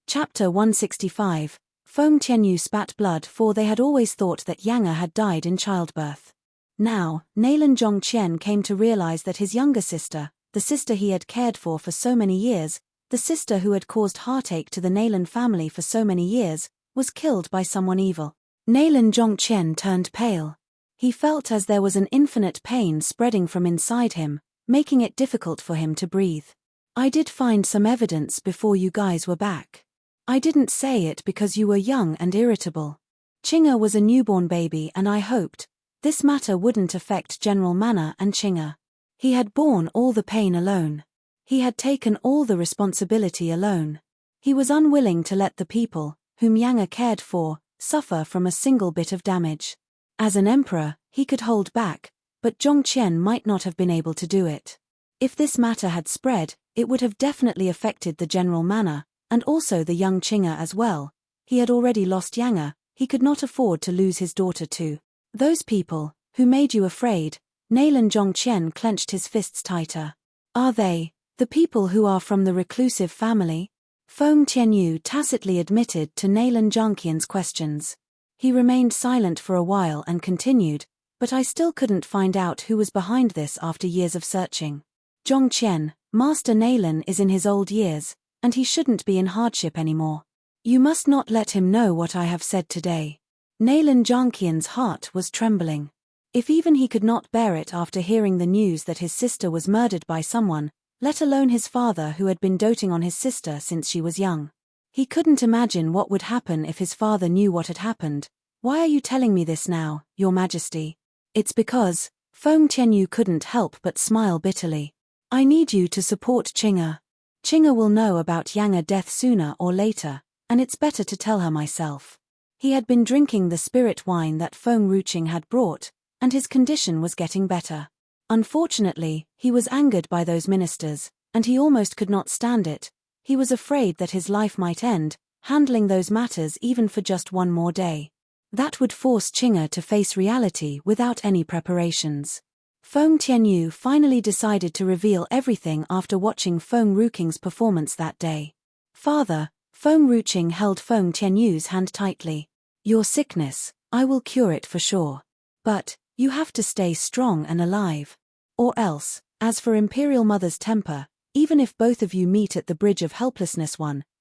Chapter 165. Feng Tianyu spat blood, for they had always thought that Yang had died in childbirth. Now, Nalan Zhongqian came to realize that his younger sister, the sister he had cared for so many years, the sister who had caused heartache to the Nalan family for so many years, was killed by someone evil. Nalan Zhongqian turned pale. He felt as there was an infinite pain spreading from inside him, making it difficult for him to breathe. I did find some evidence before you guys were back. I didn't say it because you were young and irritable. Qing'e was a newborn baby and I hoped this matter wouldn't affect General Manor and Qing'e. He had borne all the pain alone. He had taken all the responsibility alone. He was unwilling to let the people, whom Yang cared for, suffer from a single bit of damage. As an emperor, he could hold back, but Zhongqian might not have been able to do it. If this matter had spread, it would have definitely affected the General Manor, and also the young Qing'e as well. He had already lost Yang, he could not afford to lose his daughter too. Those people, who made you afraid, Nalan Zhongqian clenched his fists tighter. Are they, the people who are from the reclusive family? Feng Tianyu tacitly admitted to Nalan Zhongqian's questions. He remained silent for a while and continued, but I still couldn't find out who was behind this after years of searching. Zhongqian, Master Nalan is in his old years, and he shouldn't be in hardship anymore. You must not let him know what I have said today. Nalan Zhongqian's heart was trembling. If even he could not bear it after hearing the news that his sister was murdered by someone, let alone his father who had been doting on his sister since she was young. He couldn't imagine what would happen if his father knew what had happened. Why are you telling me this now, Your Majesty? It's because, Feng Tianyu couldn't help but smile bitterly. I need you to support Qing'e. Qing'e will know about Yang's death sooner or later, and it's better to tell her myself. He had been drinking the spirit wine that Feng Ruqing had brought, and his condition was getting better. Unfortunately, he was angered by those ministers, and he almost could not stand it. He was afraid that his life might end, handling those matters even for just one more day. That would force Qing'e to face reality without any preparations. Feng Tianyu finally decided to reveal everything after watching Feng Ruqing's performance that day. Father, Feng Ruqing held Feng Tianyu's hand tightly. Your sickness, I will cure it for sure. But, you have to stay strong and alive. Or else, as for Imperial Mother's temper, even if both of you meet at the Bridge of Helplessness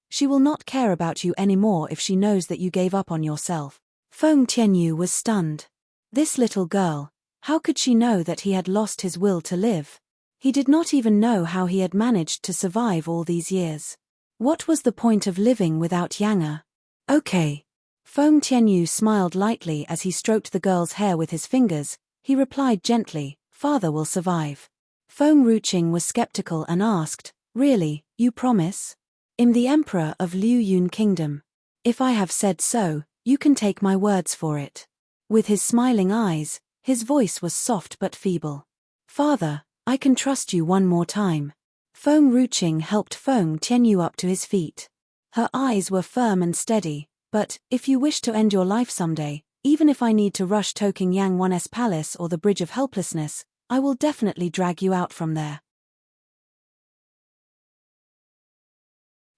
she will not care about you anymore if she knows that you gave up on yourself. Feng Tianyu was stunned. This little girl, how could she know that he had lost his will to live? He did not even know how he had managed to survive all these years. What was the point of living without Yang? Okay. Feng Tianyu smiled lightly as he stroked the girl's hair with his fingers. He replied gently, Father will survive. Feng Ruqing was skeptical and asked, Really, you promise? I'm the Emperor of Liu Yun Kingdom. If I have said so, you can take my words for it. With his smiling eyes, his voice was soft but feeble. Father, I can trust you one more time. Feng Ruqing helped Feng Tianyu up to his feet. Her eyes were firm and steady, but, if you wish to end your life someday, even if I need to rush Toking Yang 1's palace or the Bridge of Helplessness, I will definitely drag you out from there.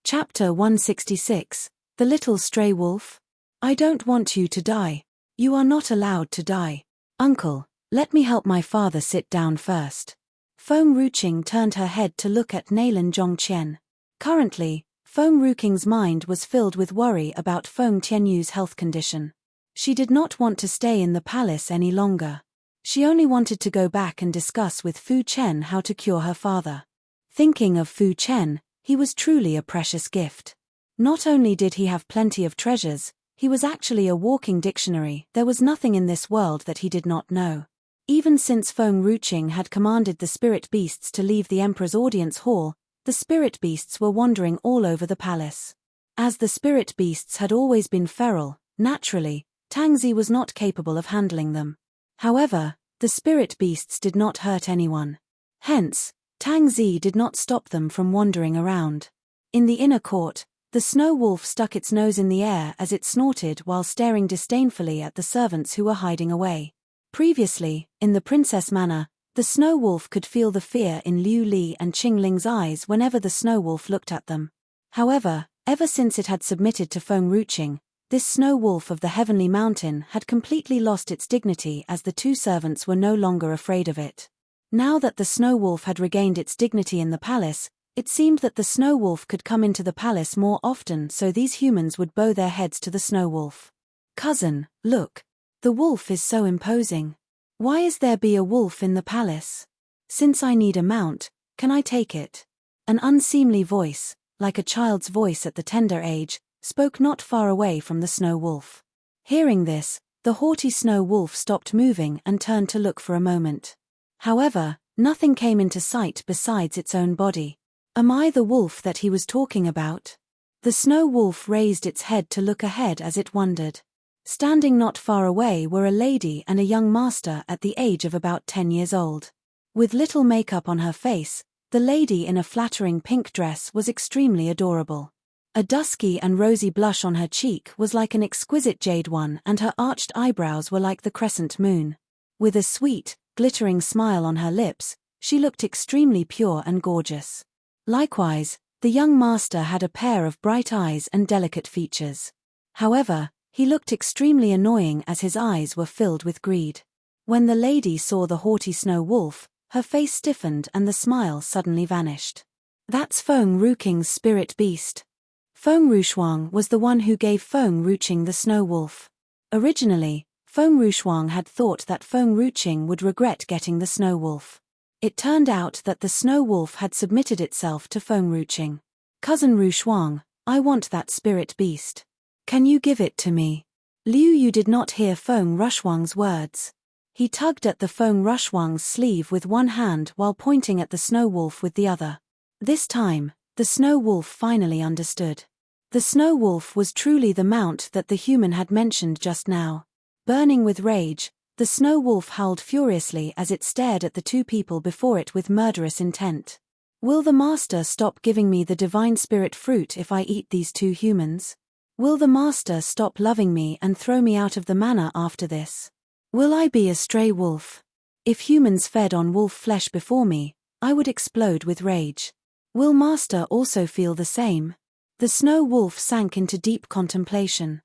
Chapter 166. The Little Stray Wolf. I don't want you to die. You are not allowed to die. Uncle, let me help my father sit down first. Feng Ruqing turned her head to look at Nalan Zhongqian. Currently, Feng Ruqing's mind was filled with worry about Feng Tianyu's health condition. She did not want to stay in the palace any longer. She only wanted to go back and discuss with Fu Chen how to cure her father. Thinking of Fu Chen, he was truly a precious gift. Not only did he have plenty of treasures, he was actually a walking dictionary. There was nothing in this world that he did not know. Even since Feng Ruqing had commanded the spirit beasts to leave the emperor's audience hall, the spirit beasts were wandering all over the palace. As the spirit beasts had always been feral, naturally, Tangzi was not capable of handling them. However, the spirit beasts did not hurt anyone. Hence, Tangzi did not stop them from wandering around. In the inner court, the snow wolf stuck its nose in the air as it snorted while staring disdainfully at the servants who were hiding away. Previously, in the princess manor, the snow wolf could feel the fear in Liu Li and Qing Ling's eyes whenever the snow wolf looked at them. However, Ever since it had submitted to Feng Ruching, this snow wolf of the heavenly mountain had completely lost its dignity, as the two servants were no longer afraid of it. Now that the snow wolf had regained its dignity in the palace, it seemed that the snow wolf could come into the palace more often, so these humans would bow their heads to the snow wolf. "Cousin, look. The wolf is so imposing. Why is there be a wolf in the palace? Since I need a mount, can I take it?" An unseemly voice, like a child's voice at the tender age, spoke not far away from the snow wolf. Hearing this, the haughty snow wolf stopped moving and turned to look for a moment. However, nothing came into sight besides its own body. "Am I the wolf that he was talking about?" The snow wolf raised its head to look ahead as it wondered. Standing not far away were a lady and a young master at the age of about 10 years old. With little makeup on her face, the lady in a flattering pink dress was extremely adorable. A dusky and rosy blush on her cheek was like an exquisite jade one, and her arched eyebrows were like the crescent moon. With a sweet, glittering smile on her lips, she looked extremely pure and gorgeous. Likewise, the young master had a pair of bright eyes and delicate features. However, he looked extremely annoying as his eyes were filled with greed. When the lady saw the haughty snow wolf, her face stiffened and the smile suddenly vanished. "That's Feng Ruching's spirit beast." Feng Rushuang was the one who gave Feng Ruching the snow wolf. Originally, Feng Rushuang had thought that Feng Ruching would regret getting the snow wolf. It turned out that the snow wolf had submitted itself to Feng Ruching. "Cousin Rushuang, I want that spirit beast. Can you give it to me?" Liu Yu did not hear Feng Rushuang's words. He tugged at the Feng Rushuang's sleeve with one hand while pointing at the snow wolf with the other. This time, the snow wolf finally understood. The snow wolf was truly the mount that the human had mentioned just now. Burning with rage, the snow wolf howled furiously as it stared at the two people before it with murderous intent. "Will the master stop giving me the divine spirit fruit if I eat these two humans? Will the master stop loving me and throw me out of the manor after this? Will I be a stray wolf? If humans fed on wolf flesh before me, I would explode with rage. Will master also feel the same?" The snow wolf sank into deep contemplation.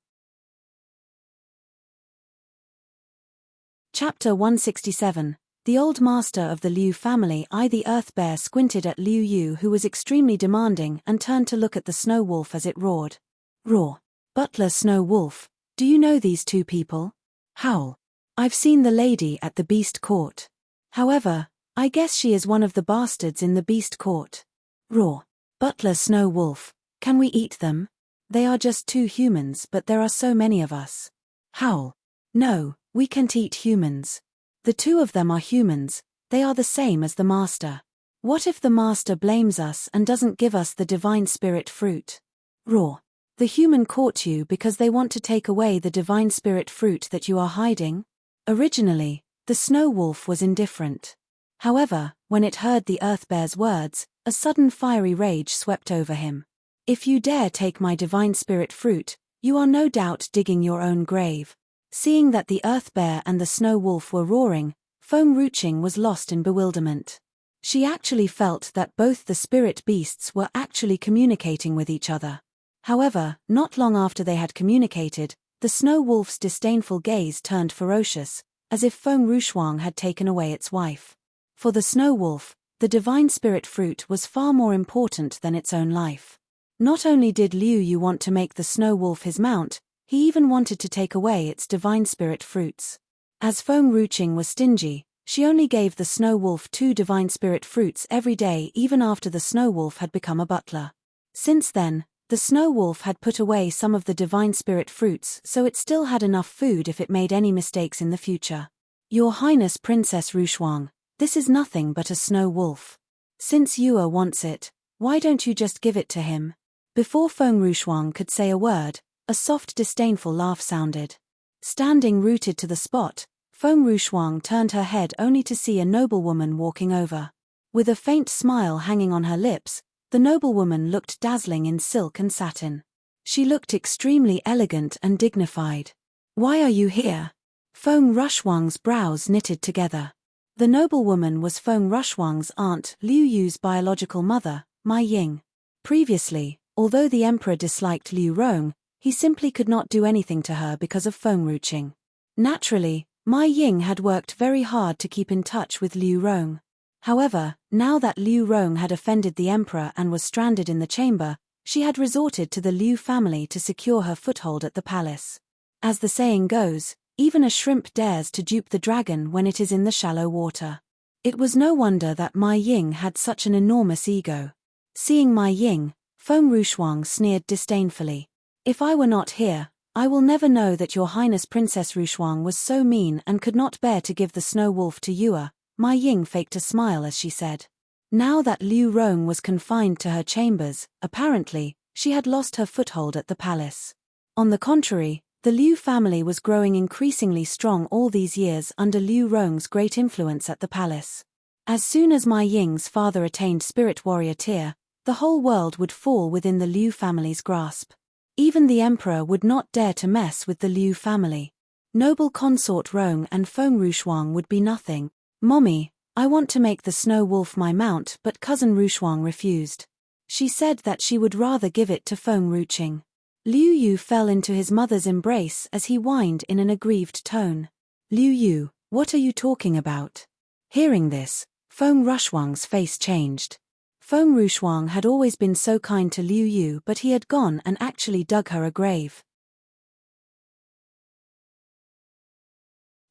Chapter 167. The old master of the Liu family. The earth bear squinted at Liu Yu, who was extremely demanding, and turned to look at the snow wolf as it roared. "Roar. Butler Snow Wolf, do you know these two people?" "Howl. I've seen the lady at the beast court. However, I guess she is one of the bastards in the beast court." "Roar. Butler Snow Wolf, can we eat them? They are just two humans, but there are so many of us." "Howl. No, we can't eat humans. The two of them are humans, they are the same as the master. What if the master blames us and doesn't give us the divine spirit fruit?" "Roar. The human caught you because they want to take away the divine spirit fruit that you are hiding?" Originally, the snow wolf was indifferent. However, when it heard the earth bear's words, a sudden fiery rage swept over him. "If you dare take my divine spirit fruit, you are no doubt digging your own grave." Seeing that the earth bear and the snow wolf were roaring, Feng Ruching was lost in bewilderment. She actually felt that both the spirit beasts were actually communicating with each other. However, not long after they had communicated, the snow wolf's disdainful gaze turned ferocious, as if Feng Rushuang had taken away its wife. For the snow wolf, the divine spirit fruit was far more important than its own life. Not only did Liu Yu want to make the snow wolf his mount, he even wanted to take away its divine spirit fruits. As Feng Ruching was stingy, she only gave the snow wolf 2 divine spirit fruits every day, even after the snow wolf had become a butler. Since then, the snow wolf had put away some of the divine spirit fruits, so it still had enough food if it made any mistakes in the future. "Your Highness Princess Rushuang, this is nothing but a snow wolf. Since Yua wants it, why don't you just give it to him?" Before Feng Rushuang could say a word, a soft disdainful laugh sounded. Standing rooted to the spot, Feng Rushuang turned her head only to see a noblewoman walking over. With a faint smile hanging on her lips, the noblewoman looked dazzling in silk and satin. She looked extremely elegant and dignified. "Why are you here?" Feng Rushuang's brows knitted together. The noblewoman was Feng Rushuang's aunt, Liu Yu's biological mother, Mai Ying. Previously, Although the emperor disliked Liu Rong, he simply could not do anything to her because of feng-ruching. Naturally, Mai Ying had worked very hard to keep in touch with Liu Rong. However, now that Liu Rong had offended the emperor and was stranded in the chamber, she had resorted to the Liu family to secure her foothold at the palace. As the saying goes, even a shrimp dares to dupe the dragon when it is in the shallow water. It was no wonder that Mai Ying had such an enormous ego. Seeing Mai Ying, Feng Rushuang sneered disdainfully. "If I were not here, I will never know that your Highness Princess Rushuang was so mean and could not bear to give the snow wolf to Yue." Mai Ying faked a smile as she said. Now that Liu Rong was confined to her chambers, apparently, she had lost her foothold at the palace. On the contrary, the Liu family was growing increasingly strong all these years under Liu Rong's great influence at the palace. As soon as Mai Ying's father attained Spirit Warrior tier, the whole world would fall within the Liu family's grasp. Even the emperor would not dare to mess with the Liu family. Noble consort Rong and Feng Rushuang would be nothing. "Mommy, I want to make the snow wolf my mount," but cousin Rushuang refused. She said that she would rather give it to Feng Ruching. Liu Yu fell into his mother's embrace as he whined in an aggrieved tone. "Liu Yu, what are you talking about?" Hearing this, Feng Rushuang's face changed. Feng Rushuang had always been so kind to Liu Yu, but he had gone and actually dug her a grave.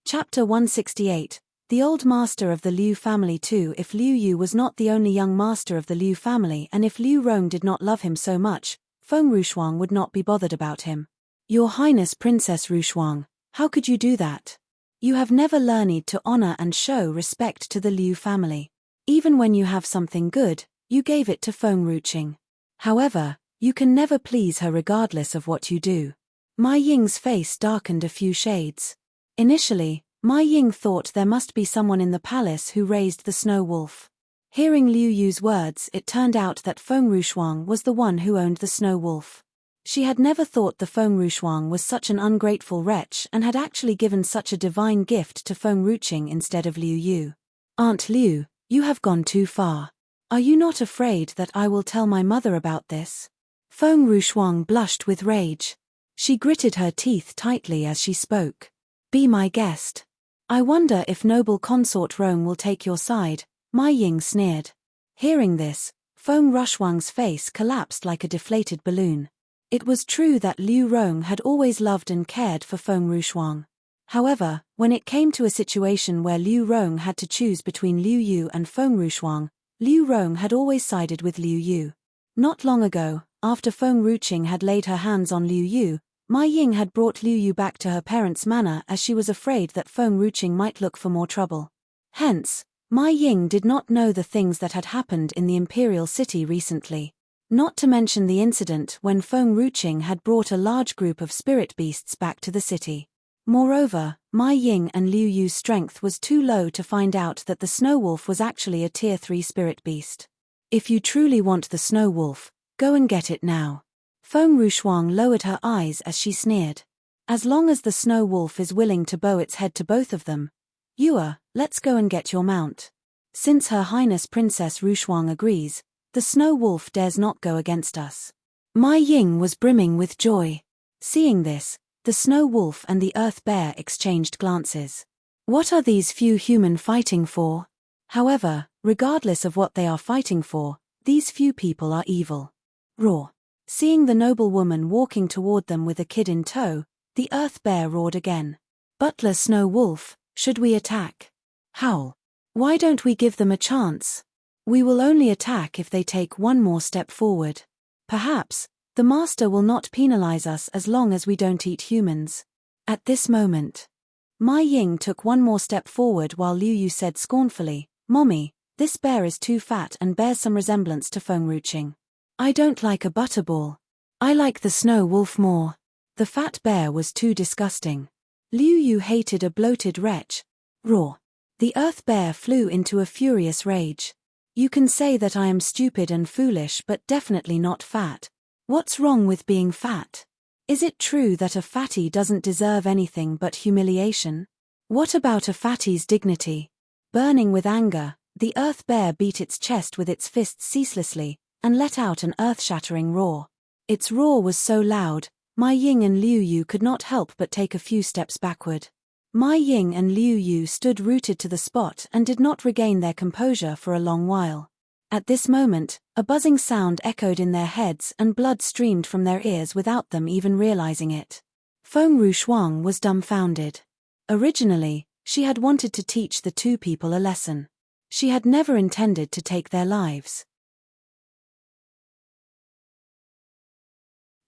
Chapter 168. The old master of the Liu family too. If Liu Yu was not the only young master of the Liu family, and if Liu Rong did not love him so much, Feng Rushuang would not be bothered about him. "Your Highness Princess Rushuang, how could you do that? You have never learned to honor and show respect to the Liu family. Even when you have something good, you gave it to Feng Ruching. However, you can never please her regardless of what you do." Mai Ying's face darkened a few shades. Initially, Mai Ying thought there must be someone in the palace who raised the snow wolf. Hearing Liu Yu's words, it turned out that Feng Rushuang was the one who owned the snow wolf. She had never thought the Feng Rushuang was such an ungrateful wretch and had actually given such a divine gift to Feng Ruching instead of Liu Yu. "Aunt Liu, you have gone too far. Are you not afraid that I will tell my mother about this?" Feng Rushuang blushed with rage. She gritted her teeth tightly as she spoke. "Be my guest. I wonder if noble consort Rong will take your side," Mai Ying sneered. Hearing this, Feng Rushuang's face collapsed like a deflated balloon. It was true that Liu Rong had always loved and cared for Feng Rushuang. However, when it came to a situation where Liu Rong had to choose between Liu Yu and Feng Rushuang, Liu Rong had always sided with Liu Yu. Not long ago, after Feng Ruching had laid her hands on Liu Yu, Mai Ying had brought Liu Yu back to her parents' manor as she was afraid that Feng Ruching might look for more trouble. Hence, Mai Ying did not know the things that had happened in the imperial city recently. Not to mention the incident when Feng Ruching had brought a large group of spirit beasts back to the city. Moreover, Mai Ying and Liu Yu's strength was too low to find out that the snow wolf was actually a tier 3 spirit beast. "If you truly want the snow wolf, go and get it now." Feng Rushuang lowered her eyes as she sneered. "As long as the snow wolf is willing to bow its head to both of them, Yue, let's go and get your mount. Since Her Highness Princess Rushuang agrees, the snow wolf dares not go against us." Mai Ying was brimming with joy. Seeing this, the snow wolf and the earth bear exchanged glances. What are these few human fighting for? However, regardless of what they are fighting for, these few people are evil. Roar. Seeing the noble woman walking toward them with a kid in tow, the earth bear roared again. "Butler Snow Wolf, should we attack?" "Howl. Why don't we give them a chance? We will only attack if they take one more step forward. Perhaps, the master will not penalize us as long as we don't eat humans." At this moment, Mai Ying took one more step forward while Liu Yu said scornfully, "Mommy, this bear is too fat and bears some resemblance to Feng Ruching. I don't like a butterball. I like the snow wolf more." The fat bear was too disgusting. Liu Yu hated a bloated wretch. Roar. The earth bear flew into a furious rage. "You can say that I am stupid and foolish but definitely not fat. What's wrong with being fat? Is it true that a fatty doesn't deserve anything but humiliation? What about a fatty's dignity?" Burning with anger, the earth bear beat its chest with its fists ceaselessly, and let out an earth-shattering roar. Its roar was so loud, Mai Ying and Liu Yu could not help but take a few steps backward. Mai Ying and Liu Yu stood rooted to the spot and did not regain their composure for a long while. At this moment, a buzzing sound echoed in their heads and blood streamed from their ears without them even realizing it. Feng Rushuang was dumbfounded. Originally, she had wanted to teach the two people a lesson. She had never intended to take their lives.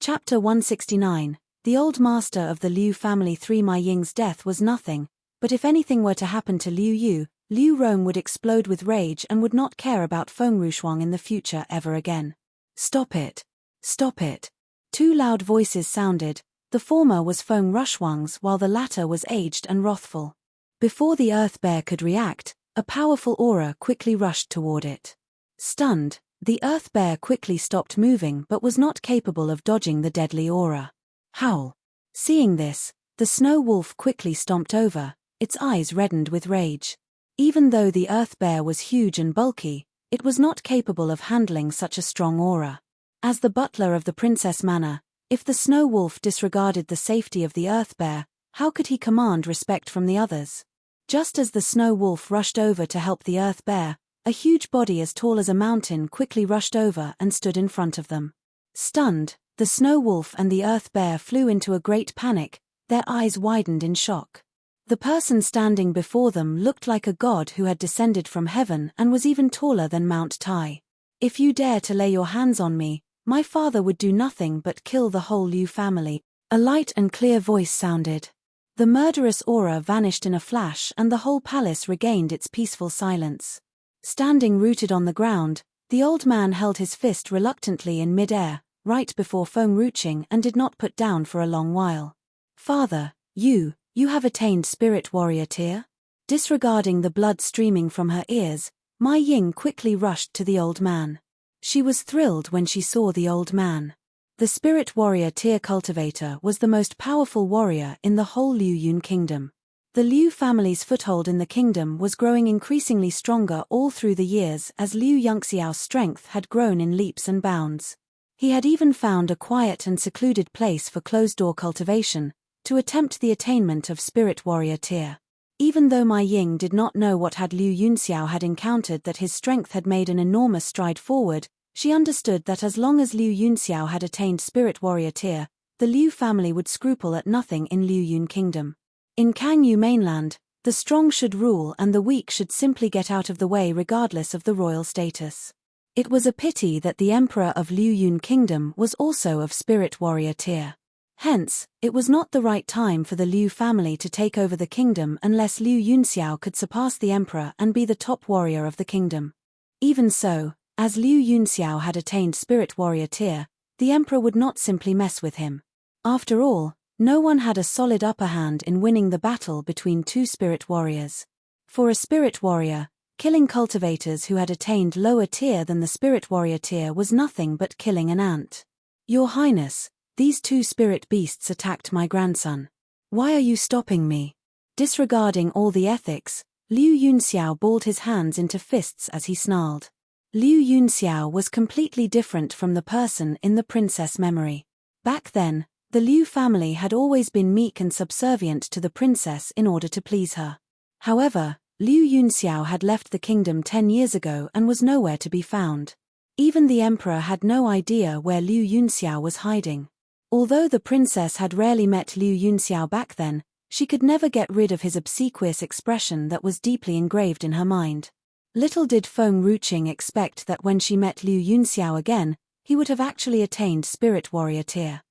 Chapter 169. The old master of the Liu family. 3. Mai Ying's death was nothing, but if anything were to happen to Liu Yu, Liu Rong would explode with rage and would not care about Feng Rushuang in the future ever again. Stop it! Stop it! Two loud voices sounded. The former was Feng Rushuang's while the latter was aged and wrathful. Before the earth bear could react, a powerful aura quickly rushed toward it. Stunned, the earth bear quickly stopped moving but was not capable of dodging the deadly aura. Howl! Seeing this, the snow wolf quickly stomped over, its eyes reddened with rage. Even though the earth bear was huge and bulky, it was not capable of handling such a strong aura. As the butler of the princess manor, if the snow wolf disregarded the safety of the earth bear, how could he command respect from the others? Just as the snow wolf rushed over to help the earth bear, a huge body as tall as a mountain quickly rushed over and stood in front of them. Stunned, the snow wolf and the earth bear flew into a great panic, their eyes widened in shock. The person standing before them looked like a god who had descended from heaven and was even taller than Mount Tai. If you dare to lay your hands on me, my father would do nothing but kill the whole Liu family. A light and clear voice sounded. The murderous aura vanished in a flash and the whole palace regained its peaceful silence. Standing rooted on the ground, the old man held his fist reluctantly in mid-air, right before Feng Ruching, and did not put down for a long while. Father, you have attained spirit warrior tier? Disregarding the blood streaming from her ears, Mai Ying quickly rushed to the old man. She was thrilled when she saw the old man. The spirit warrior tier cultivator was the most powerful warrior in the whole Liu Yun kingdom. The Liu family's foothold in the kingdom was growing increasingly stronger all through the years as Liu Yongxiao's strength had grown in leaps and bounds. He had even found a quiet and secluded place for closed-door cultivation, to attempt the attainment of spirit warrior tier. Even though Mai Ying did not know what Liu Yunxiao had encountered that his strength had made an enormous stride forward, she understood that as long as Liu Yunxiao had attained spirit warrior tier, the Liu family would scruple at nothing in Liu Yun kingdom. In Kangyu mainland, the strong should rule and the weak should simply get out of the way regardless of the royal status. It was a pity that the emperor of Liu Yun kingdom was also of spirit warrior tier. Hence, it was not the right time for the Liu family to take over the kingdom unless Liu Yunxiao could surpass the emperor and be the top warrior of the kingdom. Even so, as Liu Yunxiao had attained spirit warrior tier, the emperor would not simply mess with him. After all, no one had a solid upper hand in winning the battle between two spirit warriors. For a spirit warrior, killing cultivators who had attained lower tier than the spirit warrior tier was nothing but killing an ant. Your Highness, these two spirit beasts attacked my grandson. Why are you stopping me? Disregarding all the ethics, Liu Yunxiao balled his hands into fists as he snarled. Liu Yunxiao was completely different from the person in the princess memory. Back then, the Liu family had always been meek and subservient to the princess in order to please her. However, Liu Yunxiao had left the kingdom 10 years ago and was nowhere to be found. Even the emperor had no idea where Liu Yunxiao was hiding. Although the princess had rarely met Liu Yunxiao back then, she could never get rid of his obsequious expression that was deeply engraved in her mind. Little did Feng Ruching expect that when she met Liu Yunxiao again, he would have actually attained spirit warrior tier.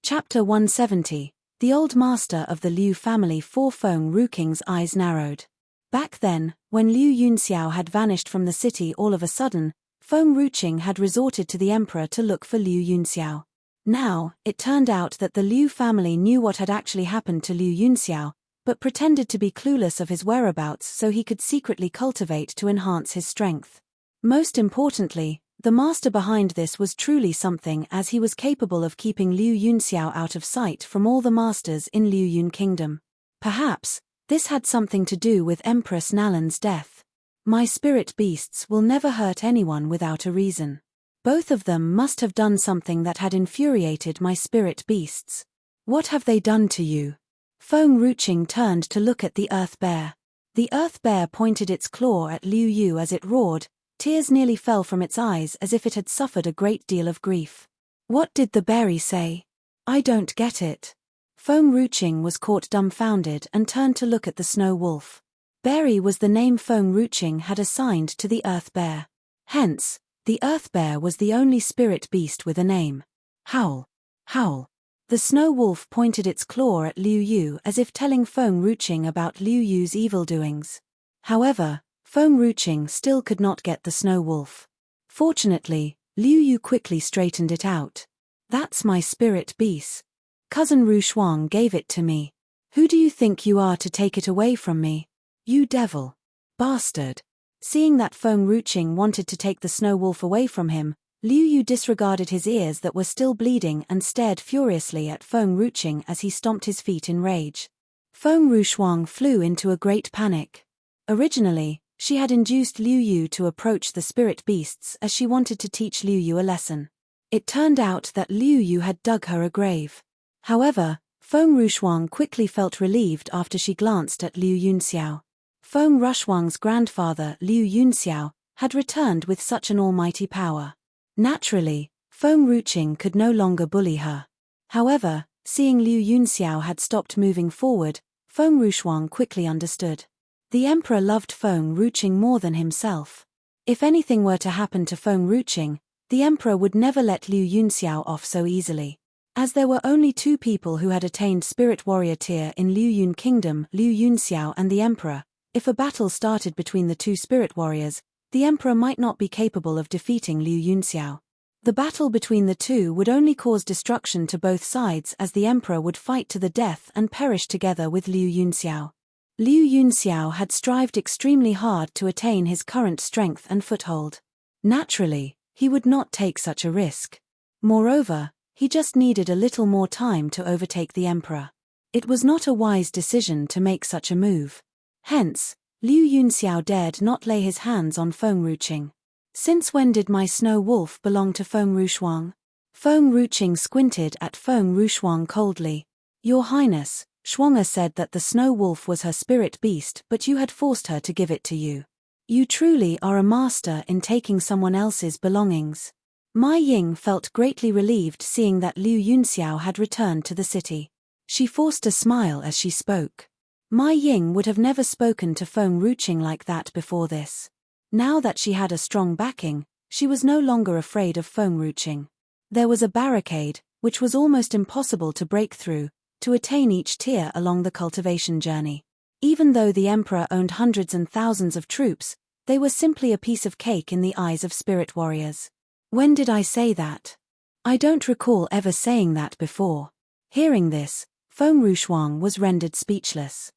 Chapter 170. The old master of the Liu family. 4. Feng Ruching's eyes narrowed. Back then, when Liu Yunxiao had vanished from the city all of a sudden, Feng Ruching had resorted to the emperor to look for Liu Yunxiao. Now, it turned out that the Liu family knew what had actually happened to Liu Yunxiao, but pretended to be clueless of his whereabouts so he could secretly cultivate to enhance his strength. Most importantly, the master behind this was truly something, as he was capable of keeping Liu Yunxiao out of sight from all the masters in Liu Yun kingdom. Perhaps, this had something to do with Empress Nalan's death. My spirit beasts will never hurt anyone without a reason. Both of them must have done something that had infuriated my spirit beasts. What have they done to you? Feng Ruqing turned to look at the earth bear. The earth bear pointed its claw at Liu Yu as it roared. Tears nearly fell from its eyes as if it had suffered a great deal of grief. What did the berry say? I don't get it. Feng Ruqing was caught dumbfounded and turned to look at the snow wolf. Berry was the name Feng Ruqing had assigned to the earth bear. Hence, the earth bear was the only spirit beast with a name. Howl! Howl! The snow wolf pointed its claw at Liu Yu as if telling Feng Ruqing about Liu Yu's evildoings. However, Feng Ruqing still could not get the snow wolf. Fortunately, Liu Yu quickly straightened it out. That's my spirit beast. Cousin Ru Shuang gave it to me. Who do you think you are to take it away from me? You devil. Bastard. Seeing that Feng Ruqing wanted to take the snow wolf away from him, Liu Yu disregarded his ears that were still bleeding and stared furiously at Feng Ruqing as he stomped his feet in rage. Feng Rushuang flew into a great panic. Originally, she had induced Liu Yu to approach the spirit beasts as she wanted to teach Liu Yu a lesson. It turned out that Liu Yu had dug her a grave. However, Feng Rushuang quickly felt relieved after she glanced at Liu Yunxiao. Feng Rushuang's grandfather Liu Yunxiao had returned with such an almighty power. Naturally, Feng Ruqing could no longer bully her. However, seeing Liu Yunxiao had stopped moving forward, Feng Rushuang quickly understood. The emperor loved Feng Ruqing more than himself. If anything were to happen to Feng Ruqing, the emperor would never let Liu Yunxiao off so easily. As there were only two people who had attained spirit warrior tier in Liu Yun Kingdom, Liu Yunxiao and the emperor, if a battle started between the two spirit warriors, the emperor might not be capable of defeating Liu Yunxiao. The battle between the two would only cause destruction to both sides as the emperor would fight to the death and perish together with Liu Yunxiao. Liu Yunxiao had strived extremely hard to attain his current strength and foothold. Naturally, he would not take such a risk. Moreover, he just needed a little more time to overtake the emperor. It was not a wise decision to make such a move. Hence, Liu Yunxiao dared not lay his hands on Feng Ruqing. Since when did my snow wolf belong to Feng Rushuang? Feng Ruqing squinted at Feng Rushuang coldly. Your Highness, Shuang'er said that the snow wolf was her spirit beast but you had forced her to give it to you. You truly are a master in taking someone else's belongings. Mai Ying felt greatly relieved seeing that Liu Yunxiao had returned to the city. She forced a smile as she spoke. Mai Ying would have never spoken to Feng Ruqing like that before this. Now that she had a strong backing, she was no longer afraid of Feng Ruqing. There was a barricade, which was almost impossible to break through, to attain each tier along the cultivation journey. Even though the emperor owned hundreds and thousands of troops, they were simply a piece of cake in the eyes of spirit warriors. When did I say that? I don't recall ever saying that before. Hearing this, Feng Rushuang was rendered speechless.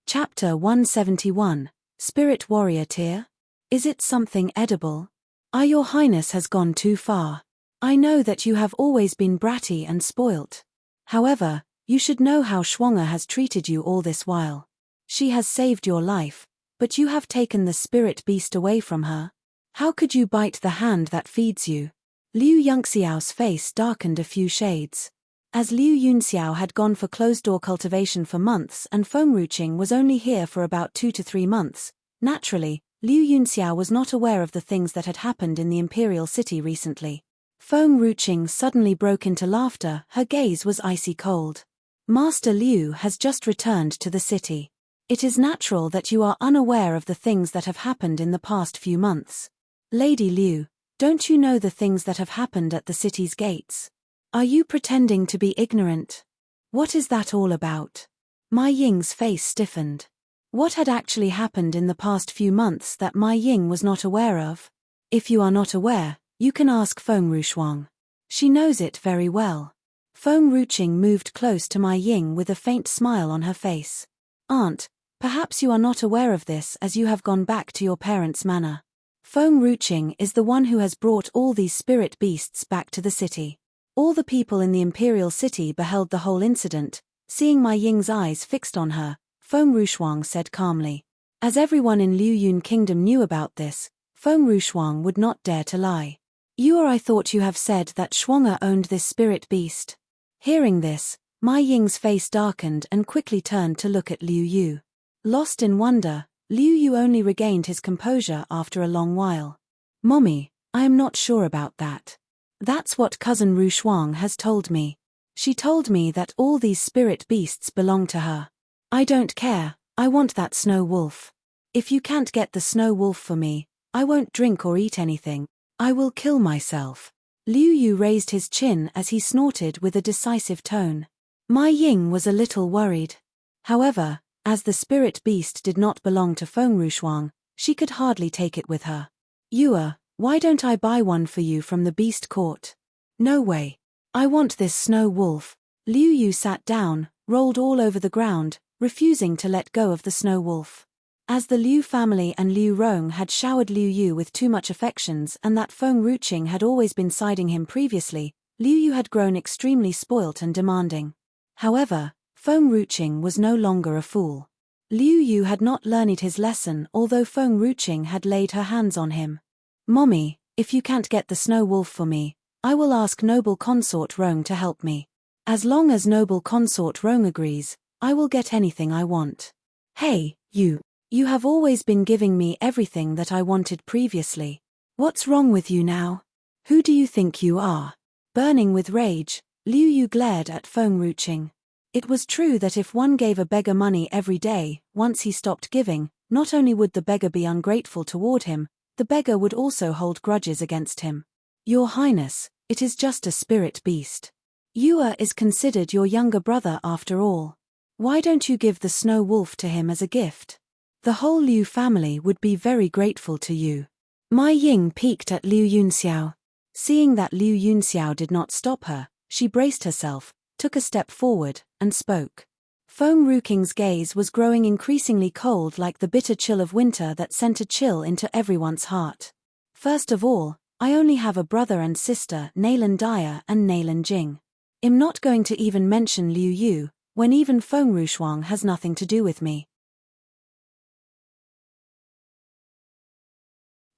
Chapter 171, Spirit Warrior Tier? Is it something edible? Your Highness has gone too far. I know that you have always been bratty and spoilt. However, you should know how Shuang'er has treated you all this while. She has saved your life, but you have taken the spirit beast away from her. How could you bite the hand that feeds you? Liu Yunxiao's face darkened a few shades. As Liu Yunxiao had gone for closed-door cultivation for months and Feng Ruqing was only here for about 2 to 3 months, naturally, Liu Yunxiao was not aware of the things that had happened in the imperial city recently. Feng Ruqing suddenly broke into laughter, her gaze was icy cold. Master Liu has just returned to the city. It is natural that you are unaware of the things that have happened in the past few months. Lady Liu, don't you know the things that have happened at the city's gates? Are you pretending to be ignorant? What is that all about? Mai Ying's face stiffened. What had actually happened in the past few months that Mai Ying was not aware of? If you are not aware, you can ask Feng Rushuang. She knows it very well. Feng Ruqing moved close to Mai Ying with a faint smile on her face. Aunt, perhaps you are not aware of this as you have gone back to your parents' manor. Feng Ruqing is the one who has brought all these spirit beasts back to the city. All the people in the imperial city beheld the whole incident. Seeing Mai Ying's eyes fixed on her, Feng Rushuang said calmly. As everyone in Liu Yun Kingdom knew about this, Feng Rushuang would not dare to lie. I thought you have said that Shuang'er owned this spirit beast. Hearing this, Mai Ying's face darkened and quickly turned to look at Liu Yu. Lost in wonder, Liu Yu only regained his composure after a long while. Mommy, I am not sure about that. That's what cousin Rushuang has told me. She told me that all these spirit beasts belong to her. I don't care, I want that snow wolf. If you can't get the snow wolf for me, I won't drink or eat anything. I will kill myself. Liu Yu raised his chin as he snorted with a decisive tone. Mai Ying was a little worried. However, as the spirit beast did not belong to Feng Rushuang, she could hardly take it with her. Yua, why don't I buy one for you from the beast court? No way. I want this snow wolf. Liu Yu sat down, rolled all over the ground, refusing to let go of the snow wolf. As the Liu family and Liu Rong had showered Liu Yu with too much affections and that Feng Ruqing had always been siding him previously, Liu Yu had grown extremely spoilt and demanding. However, Feng Ruqing was no longer a fool. Liu Yu had not learned his lesson although Feng Ruqing had laid her hands on him. Mommy, if you can't get the snow wolf for me, I will ask noble consort Rong to help me. As long as noble consort Rong agrees, I will get anything I want. Hey, you. You have always been giving me everything that I wanted previously. What's wrong with you now? Who do you think you are? Burning with rage, Liu Yu glared at Feng Ruqing. It was true that if one gave a beggar money every day, once he stopped giving, not only would the beggar be ungrateful toward him, the beggar would also hold grudges against him. Your Highness, it is just a spirit beast. Yua is considered your younger brother after all. Why don't you give the snow wolf to him as a gift? The whole Liu family would be very grateful to you. Mai Ying peeked at Liu Yunxiao. Seeing that Liu Yunxiao did not stop her, she braced herself, took a step forward, and spoke. Feng Ruqing's gaze was growing increasingly cold like the bitter chill of winter that sent a chill into everyone's heart. First of all, I only have a brother and sister, Nailan Daya and Nailan Jing. I'm not going to even mention Liu Yu, when even Feng Rushuang has nothing to do with me.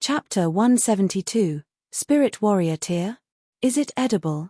Chapter 172, Spirit Warrior Tear? Is it edible?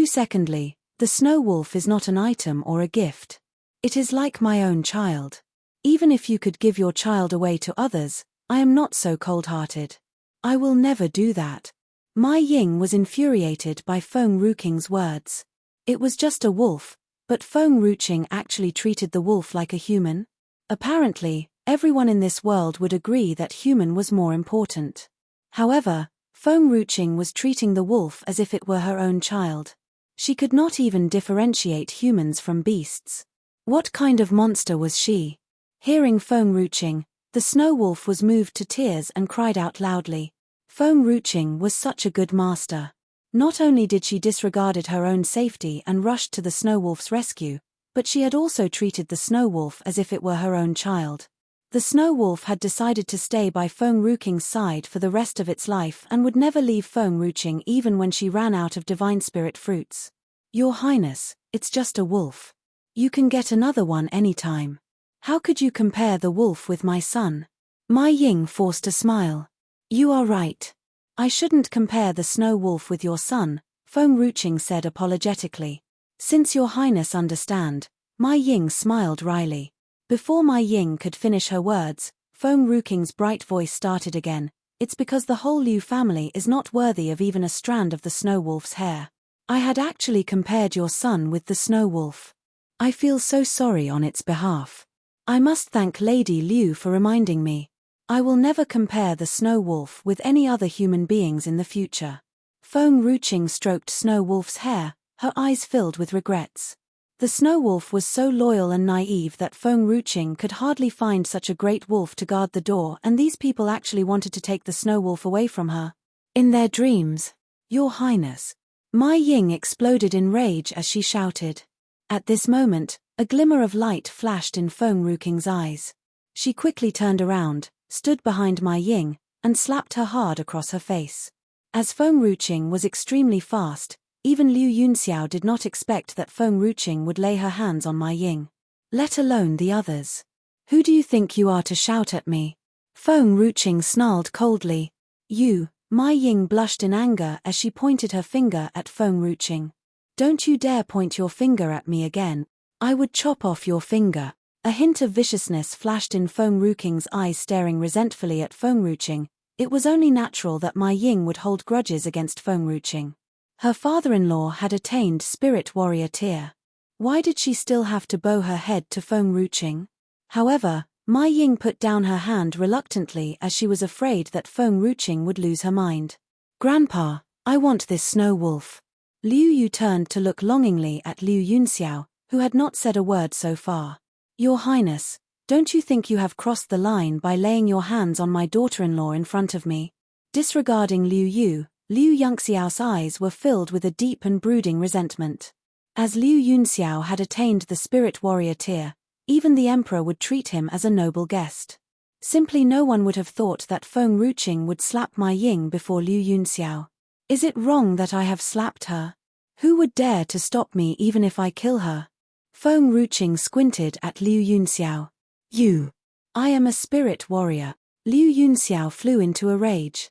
Secondly, the snow wolf is not an item or a gift. It is like my own child. Even if you could give your child away to others, I am not so cold-hearted. I will never do that. Mai Ying was infuriated by Feng Ruqing's words. It was just a wolf, but Feng Ruqing actually treated the wolf like a human? Apparently, everyone in this world would agree that human was more important. However, Feng Ruqing was treating the wolf as if it were her own child. She could not even differentiate humans from beasts. What kind of monster was she? Hearing Feng Ruqing, the snow wolf was moved to tears and cried out loudly. Feng Ruqing was such a good master. Not only did she disregarded her own safety and rushed to the snow wolf's rescue, but she had also treated the snow wolf as if it were her own child. The snow wolf had decided to stay by Feng Ruqing's side for the rest of its life and would never leave Feng Ruqing even when she ran out of divine spirit fruits. Your Highness, it's just a wolf. You can get another one anytime. How could you compare the wolf with my son? Mai Ying forced a smile. You are right. I shouldn't compare the snow wolf with your son, Feng Ruqing said apologetically. Since your Highness understand, Mai Ying smiled wryly. Before Mai Ying could finish her words, Feng Ruqing's bright voice started again. It's because the whole Liu family is not worthy of even a strand of the snow wolf's hair. I had actually compared your son with the snow wolf. I feel so sorry on its behalf. I must thank Lady Liu for reminding me. I will never compare the snow wolf with any other human beings in the future. Feng Ruqing stroked Snow Wolf's hair, her eyes filled with regrets. The snow wolf was so loyal and naive that Feng Ruqing could hardly find such a great wolf to guard the door, and these people actually wanted to take the snow wolf away from her. In their dreams. Your Highness. Mai Ying exploded in rage as she shouted. At this moment, a glimmer of light flashed in Feng Ruqing's eyes. She quickly turned around, stood behind Mai Ying, and slapped her hard across her face. As Feng Ruqing was extremely fast, even Liu Yunxiao did not expect that Feng Ruqing would lay her hands on Mai Ying. Let alone the others. Who do you think you are to shout at me? Feng Ruqing snarled coldly. You. Mai Ying blushed in anger as she pointed her finger at Feng Ruqing. Don't you dare point your finger at me again. I would chop off your finger. A hint of viciousness flashed in Feng Ruqing's eyes, staring resentfully at Feng Ruqing. It was only natural that Mai Ying would hold grudges against Feng Ruqing. Her father-in-law had attained Spirit Warrior tier. Why did she still have to bow her head to Feng Ruqing? However, Mai Ying put down her hand reluctantly as she was afraid that Feng Ruqing would lose her mind. Grandpa, I want this snow wolf. Liu Yu turned to look longingly at Liu Yunxiao, who had not said a word so far. Your Highness, don't you think you have crossed the line by laying your hands on my daughter-in-law in front of me? Disregarding Liu Yu, Liu Yunxiao's eyes were filled with a deep and brooding resentment. As Liu Yunxiao had attained the Spirit Warrior tier, even the Emperor would treat him as a noble guest. Simply no one would have thought that Feng Ruqing would slap Mai Ying before Liu Yunxiao. Is it wrong that I have slapped her? Who would dare to stop me even if I kill her? Feng Ruqing squinted at Liu Yunxiao. You. I am a spirit warrior. Liu Yunxiao flew into a rage.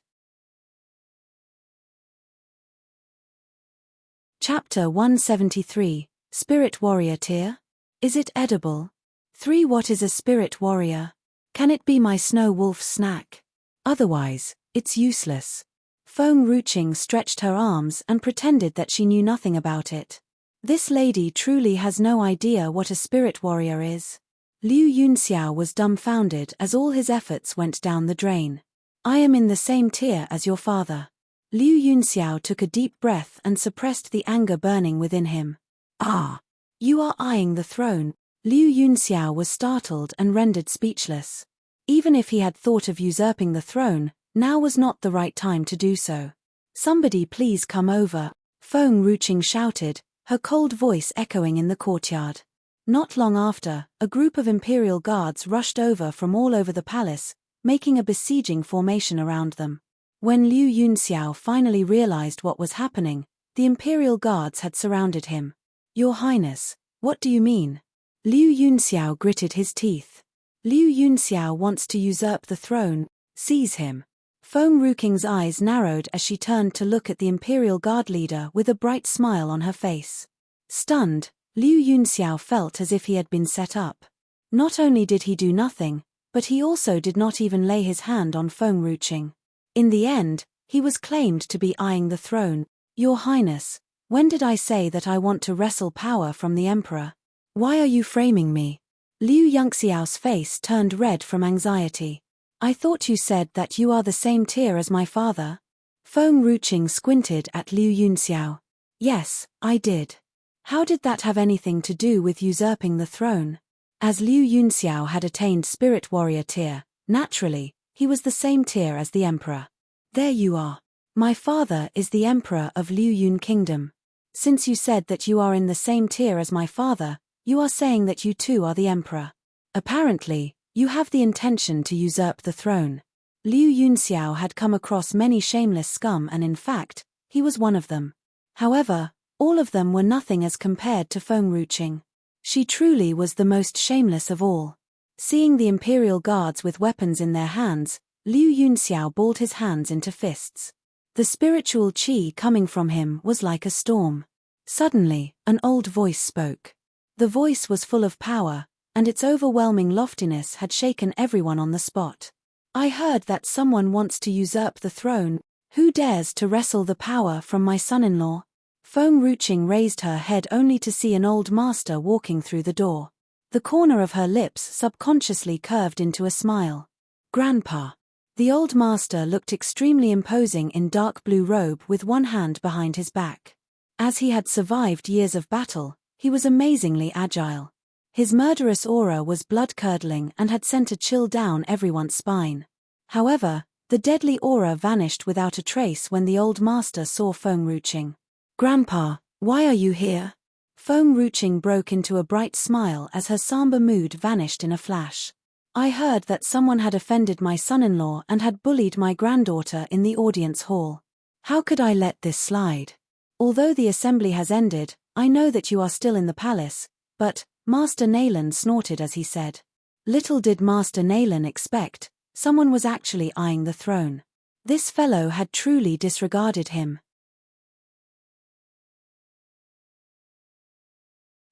Chapter 173, Spirit Warrior tier? Is it edible? 3. What is a spirit warrior? Can it be my snow wolf's snack? Otherwise, it's useless. Feng Ruqing stretched her arms and pretended that she knew nothing about it. This lady truly has no idea what a spirit warrior is. Liu Yunxiao was dumbfounded as all his efforts went down the drain. I am in the same tier as your father. Liu Yunxiao took a deep breath and suppressed the anger burning within him. Ah! You are eyeing the throne. Liu Yunxiao was startled and rendered speechless. Even if he had thought of usurping the throne, now was not the right time to do so. Somebody please come over, Feng Ruqing shouted, her cold voice echoing in the courtyard. Not long after, a group of imperial guards rushed over from all over the palace, making a besieging formation around them. When Liu Yunxiao finally realized what was happening, the imperial guards had surrounded him. Your Highness, what do you mean? Liu Yunxiao gritted his teeth. Liu Yunxiao wants to usurp the throne. Seize him. Feng Ruqing's eyes narrowed as she turned to look at the imperial guard leader with a bright smile on her face. Stunned, Liu Yunxiao felt as if he had been set up. Not only did he do nothing, but he also did not even lay his hand on Feng Ruqing. In the end, he was claimed to be eyeing the throne. Your Highness, when did I say that I want to wrestle power from the Emperor? Why are you framing me? Liu Yunxiao's face turned red from anxiety. I thought you said that you are the same tier as my father. Feng Ruqing squinted at Liu Yunxiao. Yes, I did. How did that have anything to do with usurping the throne? As Liu Yunxiao had attained Spirit Warrior tier, naturally, he was the same tier as the Emperor. There you are. My father is the Emperor of Liu Yun Kingdom. Since you said that you are in the same tier as my father, you are saying that you too are the Emperor. Apparently, you have the intention to usurp the throne. Liu Yunxiao had come across many shameless scum, and in fact, he was one of them. However, all of them were nothing as compared to Feng Ruqing. She truly was the most shameless of all. Seeing the imperial guards with weapons in their hands, Liu Yunxiao balled his hands into fists. The spiritual qi coming from him was like a storm. Suddenly, an old voice spoke. The voice was full of power, and its overwhelming loftiness had shaken everyone on the spot. I heard that someone wants to usurp the throne. Who dares to wrestle the power from my son-in-law? Feng Ruqing raised her head only to see an old master walking through the door. The corner of her lips subconsciously curved into a smile. Grandpa. The old master looked extremely imposing in dark blue robe with one hand behind his back. As he had survived years of battle, he was amazingly agile. His murderous aura was blood-curdling and had sent a chill down everyone's spine. However, the deadly aura vanished without a trace when the old master saw Feng Ruqing. Grandpa, why are you here? Feng Ruqing broke into a bright smile as her somber mood vanished in a flash. I heard that someone had offended my son-in-law and had bullied my granddaughter in the audience hall. How could I let this slide? Although the assembly has ended, I know that you are still in the palace, but, Master Nayland snorted as he said. Little did Master Naylan expect, someone was actually eyeing the throne. This fellow had truly disregarded him.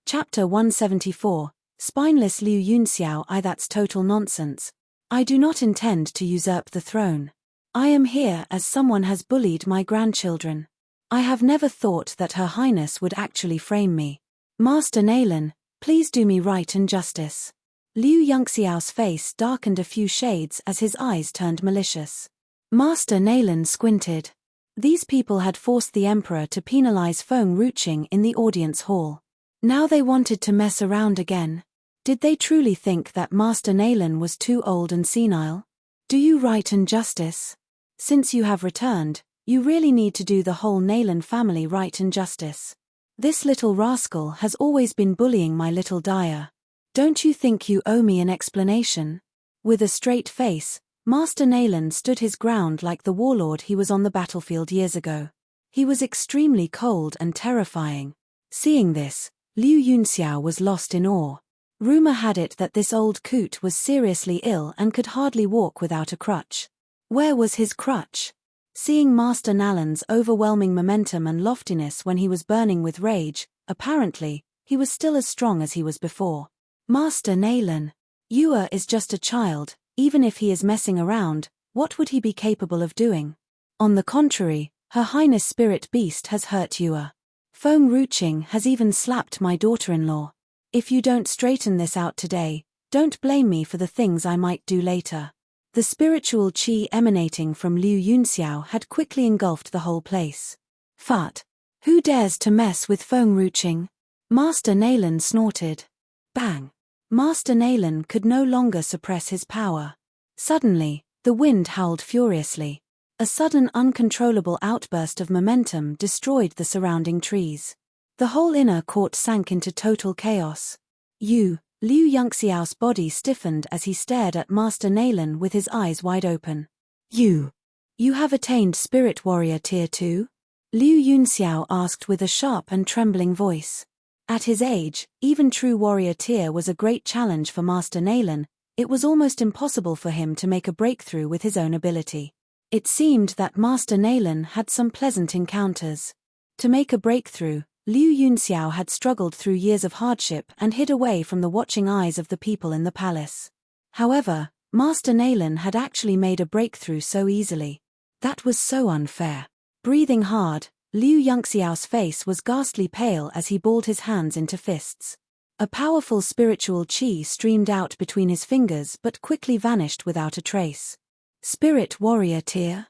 Chapter 174, Spineless Liu Yunxiao. That's total nonsense. I do not intend to usurp the throne. I am here as someone has bullied my grandchildren. I have never thought that Her Highness would actually frame me. Master Naylan, please do me right and justice. Liu Yunxiao's face darkened a few shades as his eyes turned malicious. Master Naylan squinted. These people had forced the emperor to penalize Feng Ruqing in the audience hall. Now they wanted to mess around again. Did they truly think that Master Naylan was too old and senile? Do you right and justice? Since you have returned, you really need to do the whole Naylan family right and justice. This little rascal has always been bullying my little Daya. Don't you think you owe me an explanation? With a straight face, Master Naylan stood his ground like the warlord he was on the battlefield years ago. He was extremely cold and terrifying. Seeing this, Liu Yunxiao was lost in awe. Rumor had it that this old coot was seriously ill and could hardly walk without a crutch. Where was his crutch? Seeing Master Naylan's overwhelming momentum and loftiness when he was burning with rage, apparently, he was still as strong as he was before. Master Naylan, Yue is just a child. Even if he is messing around, what would he be capable of doing? On the contrary, Her Highness Spirit Beast has hurt Yue. Feng Ruqing has even slapped my daughter-in-law. If you don't straighten this out today, don't blame me for the things I might do later. The spiritual qi emanating from Liu Yunxiao had quickly engulfed the whole place. Phut! Who dares to mess with Feng Ruqing? Master Naylan snorted. Bang! Master Naylan could no longer suppress his power. Suddenly, the wind howled furiously. A sudden uncontrollable outburst of momentum destroyed the surrounding trees. The whole inner court sank into total chaos. Liu Yunxiao's body stiffened as he stared at Master Naylan with his eyes wide open. You have attained Spirit Warrior Tier 2? Liu Yunxiao asked with a sharp and trembling voice. At his age, even true warrior tier was a great challenge for Master Naylan. It was almost impossible for him to make a breakthrough with his own ability. It seemed that Master Naylan had some pleasant encounters. To make a breakthrough, Liu Yunxiao had struggled through years of hardship and hid away from the watching eyes of the people in the palace. However, Master Naylan had actually made a breakthrough so easily. That was so unfair. Breathing hard, Liu Yunxiao's face was ghastly pale as he balled his hands into fists. A powerful spiritual qi streamed out between his fingers but quickly vanished without a trace. Spirit Warrior Tier?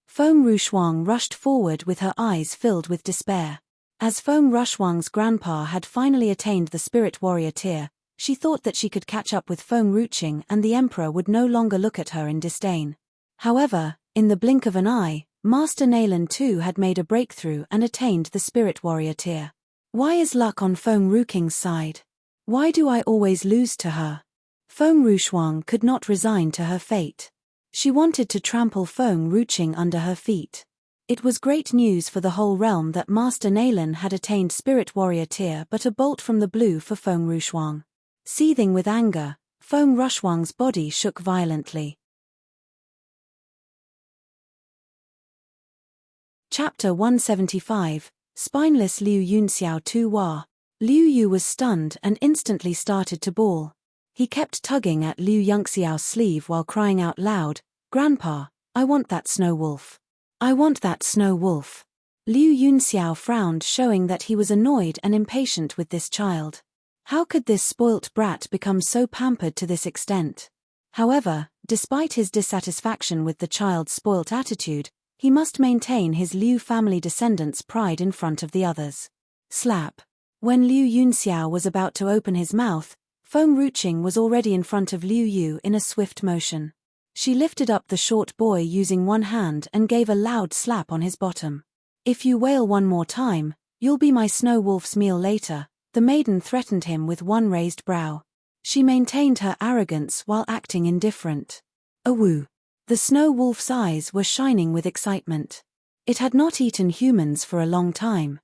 Feng Ruquang rushed forward with her eyes filled with despair. As Feng Ruquang's grandpa had finally attained the Spirit Warrior Tier, she thought that she could catch up with Feng Ruqing and the Emperor would no longer look at her in disdain. However, in the blink of an eye, Master Naylan too had made a breakthrough and attained the Spirit Warrior Tier. Why is luck on Feng Ruqing's side? Why do I always lose to her? Feng Ruquang could not resign to her fate. She wanted to trample Feng Ruqing under her feet. It was great news for the whole realm that Master Naylan had attained Spirit Warrior Tier, but a bolt from the blue for Feng Ruquang. Seething with anger, Feng Ruquang's body shook violently. Chapter 175, Spineless Liu Yunxiao Tu Hua. Liu Yu was stunned and instantly started to bawl. He kept tugging at Liu Yunxiao's sleeve while crying out loud, "Grandpa, I want that snow wolf. I want that snow wolf." Liu Yunxiao frowned, showing that he was annoyed and impatient with this child. How could this spoilt brat become so pampered to this extent? However, despite his dissatisfaction with the child's spoilt attitude, he must maintain his Liu family descendants' pride in front of the others. Slap. When Liu Yunxiao was about to open his mouth, Feng Ruqing was already in front of Liu Yu in a swift motion. She lifted up the short boy using one hand and gave a loud slap on his bottom. "If you wail one more time, you'll be my snow wolf's meal later," the maiden threatened him with one raised brow. She maintained her arrogance while acting indifferent. Awoo! The snow wolf's eyes were shining with excitement. It had not eaten humans for a long time.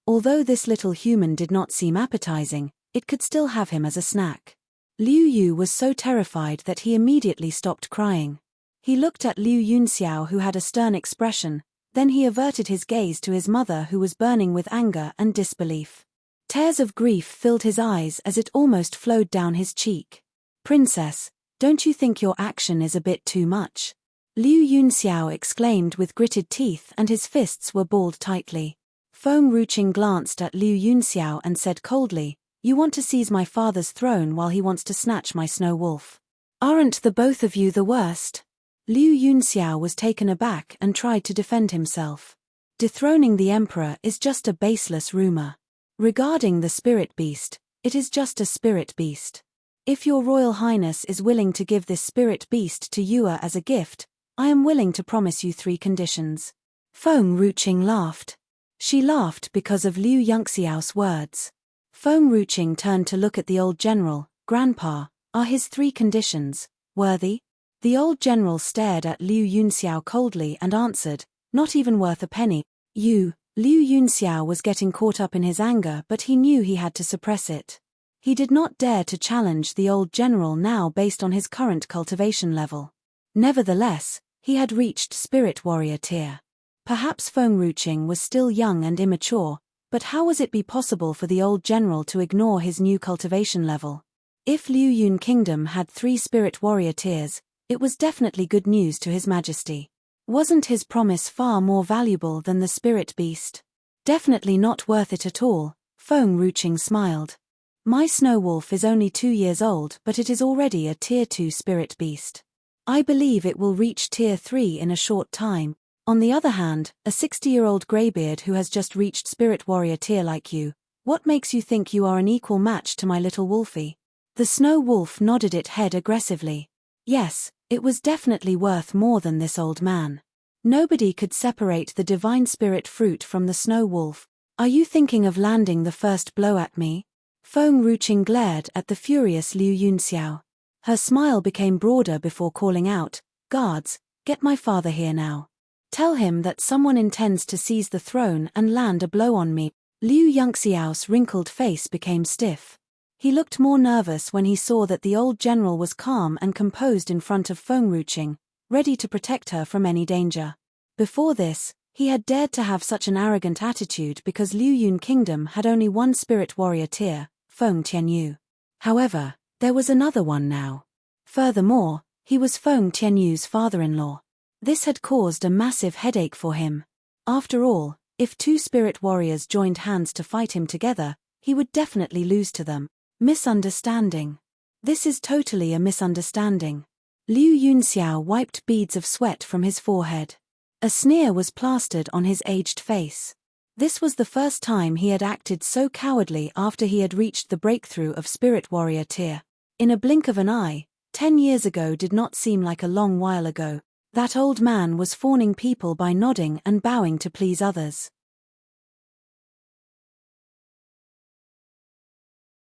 Although this little human did not seem appetizing, it could still have him as a snack. Liu Yu was so terrified that he immediately stopped crying. He looked at Liu Yunxiao, who had a stern expression, then he averted his gaze to his mother, who was burning with anger and disbelief. Tears of grief filled his eyes as it almost flowed down his cheek. "Princess, don't you think your action is a bit too much?" Liu Yunxiao exclaimed with gritted teeth, and his fists were balled tightly. Feng Ruqing glanced at Liu Yunxiao and said coldly, "You want to seize my father's throne while he wants to snatch my snow wolf. Aren't the both of you the worst?" Liu Yunxiao was taken aback and tried to defend himself. Dethroning the emperor is just a baseless rumor. Regarding the spirit beast, it is just a spirit beast. If your Royal Highness is willing to give this spirit beast to Yue as a gift, I am willing to promise you 3 conditions. Feng Ruqing laughed. She laughed because of Liu Yunxiao's words. Feng Ruqing turned to look at the old general. "Grandpa, are his 3 conditions worthy?" The old general stared at Liu Yunxiao coldly and answered, "Not even worth a penny." Liu Yunxiao was getting caught up in his anger, but he knew he had to suppress it. He did not dare to challenge the old general now based on his current cultivation level. Nevertheless, he had reached Spirit Warrior tier. Perhaps Feng Ruqing was still young and immature, but how was it possible for the old general to ignore his new cultivation level? If Liu Yun Kingdom had 3 Spirit Warrior tiers, it was definitely good news to His Majesty. Wasn't his promise far more valuable than the spirit beast? Definitely not worth it at all, Feng Ruqing smiled. My snow wolf is only 2 years old, but it is already a tier 2 spirit beast. I believe it will reach tier 3 in a short time. On the other hand, a 60-year-old greybeard who has just reached Spirit Warrior tier like you, what makes you think you are an equal match to my little wolfie? The snow wolf nodded its head aggressively. Yes, it was definitely worth more than this old man. Nobody could separate the divine spirit fruit from the snow wolf. Are you thinking of landing the first blow at me? Feng Ruqing glared at the furious Liu Yunxiao. Her smile became broader before calling out, "Guards, get my father here now. Tell him that someone intends to seize the throne and land a blow on me." Liu Yunxiao's wrinkled face became stiff. He looked more nervous when he saw that the old general was calm and composed in front of Feng Ruqing, ready to protect her from any danger. Before this, he had dared to have such an arrogant attitude because Liu Yun Kingdom had only 1 spirit warrior tier, Feng Tianyu. However, there was another one now. Furthermore, he was Feng Tianyu's father-in-law. This had caused a massive headache for him. After all, if 2 spirit warriors joined hands to fight him together, he would definitely lose to them. Misunderstanding. This is totally a misunderstanding. Liu Yunxiao wiped beads of sweat from his forehead. A sneer was plastered on his aged face. This was the first time he had acted so cowardly after he had reached the breakthrough of Spirit Warrior tier. In a blink of an eye, 10 years ago did not seem like a long while ago. That old man was fawning people by nodding and bowing to please others.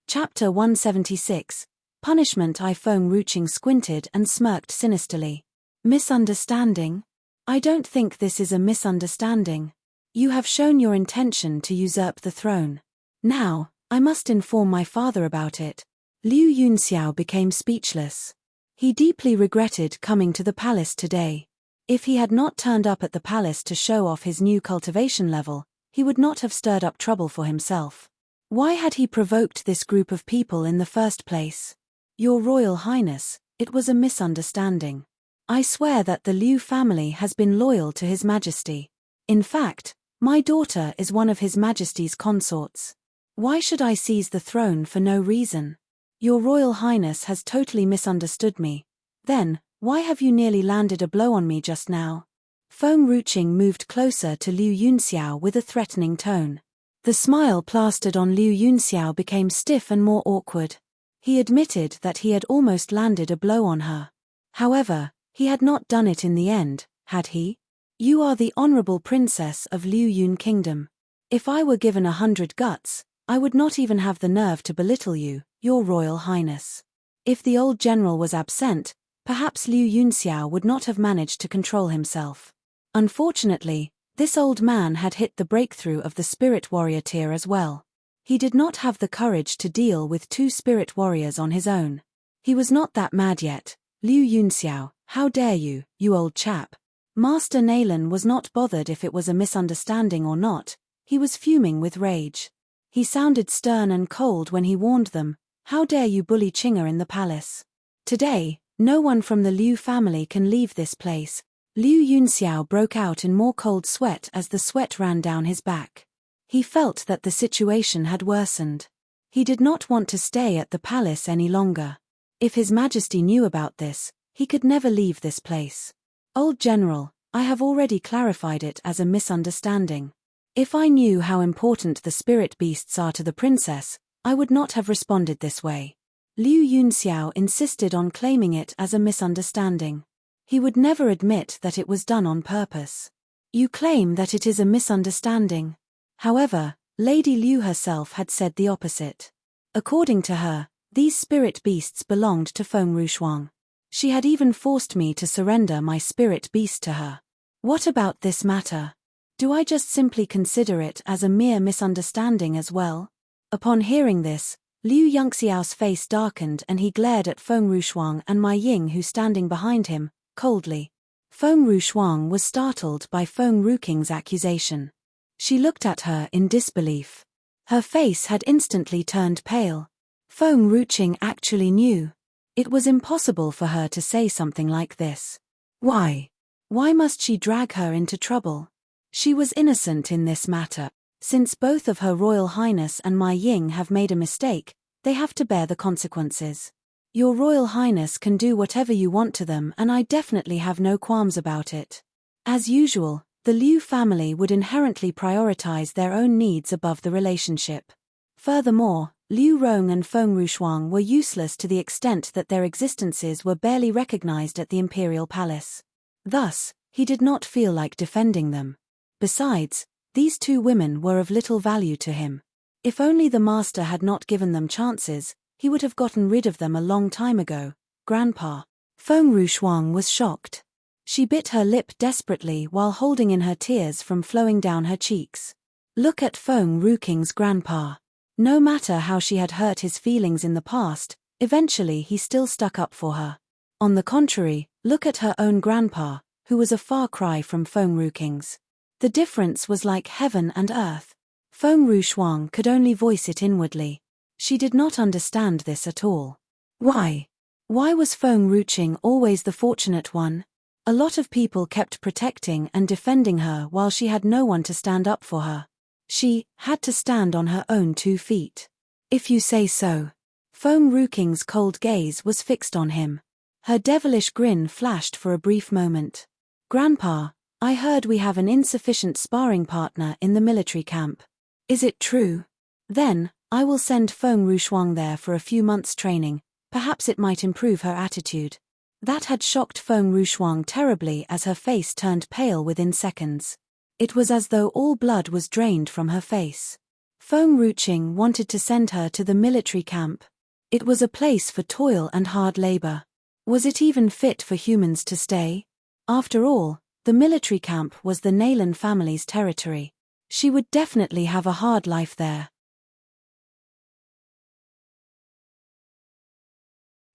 Chapter 176. Punishment. Feng Ruqing squinted and smirked sinisterly. Misunderstanding? I don't think this is a misunderstanding. You have shown your intention to usurp the throne. Now, I must inform my father about it. Liu Yunxiao became speechless. He deeply regretted coming to the palace today. If he had not turned up at the palace to show off his new cultivation level, he would not have stirred up trouble for himself. Why had he provoked this group of people in the first place? Your Royal Highness, it was a misunderstanding. I swear that the Liu family has been loyal to His Majesty. In fact, my daughter is one of His Majesty's consorts. Why should I seize the throne for no reason? Your Royal Highness has totally misunderstood me. Then, why have you nearly landed a blow on me just now? Feng Ruqing moved closer to Liu Yunxiao with a threatening tone. The smile plastered on Liu Yunxiao became stiff and more awkward. He admitted that he had almost landed a blow on her. However, he had not done it in the end, had he? You are the honorable princess of Liu Yun Kingdom. If I were given 100 guts, I would not even have the nerve to belittle you, Your Royal Highness. If the old general was absent, perhaps Liu Yunxiao would not have managed to control himself. Unfortunately, this old man had hit the breakthrough of the Spirit Warrior tier as well. He did not have the courage to deal with 2 Spirit Warriors on his own. He was not that mad yet. Liu Yunxiao, how dare you, you old chap. Master Nalan was not bothered if it was a misunderstanding or not, he was fuming with rage. He sounded stern and cold when he warned them, how dare you bully Chinga in the palace. Today, no one from the Liu family can leave this place. Liu Yunxiao broke out in more cold sweat as the sweat ran down his back. He felt that the situation had worsened. He did not want to stay at the palace any longer. If His Majesty knew about this, he could never leave this place. Old General, I have already clarified it as a misunderstanding. If I knew how important the spirit beasts are to the princess, I would not have responded this way. Liu Yunxiao insisted on claiming it as a misunderstanding. He would never admit that it was done on purpose. You claim that it is a misunderstanding. However, Lady Liu herself had said the opposite. According to her, these spirit beasts belonged to Feng Rushuang. She had even forced me to surrender my spirit beast to her. What about this matter? Do I just simply consider it as a mere misunderstanding as well? Upon hearing this, Liu Yunxiao's face darkened and he glared at Feng Rushuang and Mai Ying who standing behind him, coldly. Feng Rushuang was startled by Feng Ruking's accusation. She looked at her in disbelief. Her face had instantly turned pale. Feng Ruqing actually knew. It was impossible for her to say something like this. Why? Why must she drag her into trouble? She was innocent in this matter. Since both of Her Royal Highness and Mai Ying have made a mistake, they have to bear the consequences. Your Royal Highness can do whatever you want to them and I definitely have no qualms about it. As usual, the Liu family would inherently prioritize their own needs above the relationship. Furthermore, Liu Rong and Feng Rushuang were useless to the extent that their existences were barely recognized at the imperial palace. Thus, he did not feel like defending them. Besides, these two women were of little value to him. If only the master had not given them chances, he would have gotten rid of them a long time ago. Grandpa. Feng Rushuang was shocked. She bit her lip desperately while holding in her tears from flowing down her cheeks. Look at Feng Ruking's grandpa. No matter how she had hurt his feelings in the past, eventually he still stuck up for her. On the contrary, look at her own grandpa, who was a far cry from Feng Ruking's. The difference was like heaven and earth. Feng Rushuang could only voice it inwardly. She did not understand this at all. Why? Why was Feng Ruqing always the fortunate one? A lot of people kept protecting and defending her while she had no one to stand up for her. She had to stand on her own 2 feet. If you say so. Feng Ruking's cold gaze was fixed on him. Her devilish grin flashed for a brief moment. Grandpa, I heard we have an insufficient sparring partner in the military camp. Is it true? Then, I will send Feng Rushuang there for a few months' training, perhaps it might improve her attitude. That had shocked Feng Rushuang terribly as her face turned pale within seconds. It was as though all blood was drained from her face. Feng Ruqing wanted to send her to the military camp. It was a place for toil and hard labor. Was it even fit for humans to stay? After all, the military camp was the Nalan family's territory. She would definitely have a hard life there.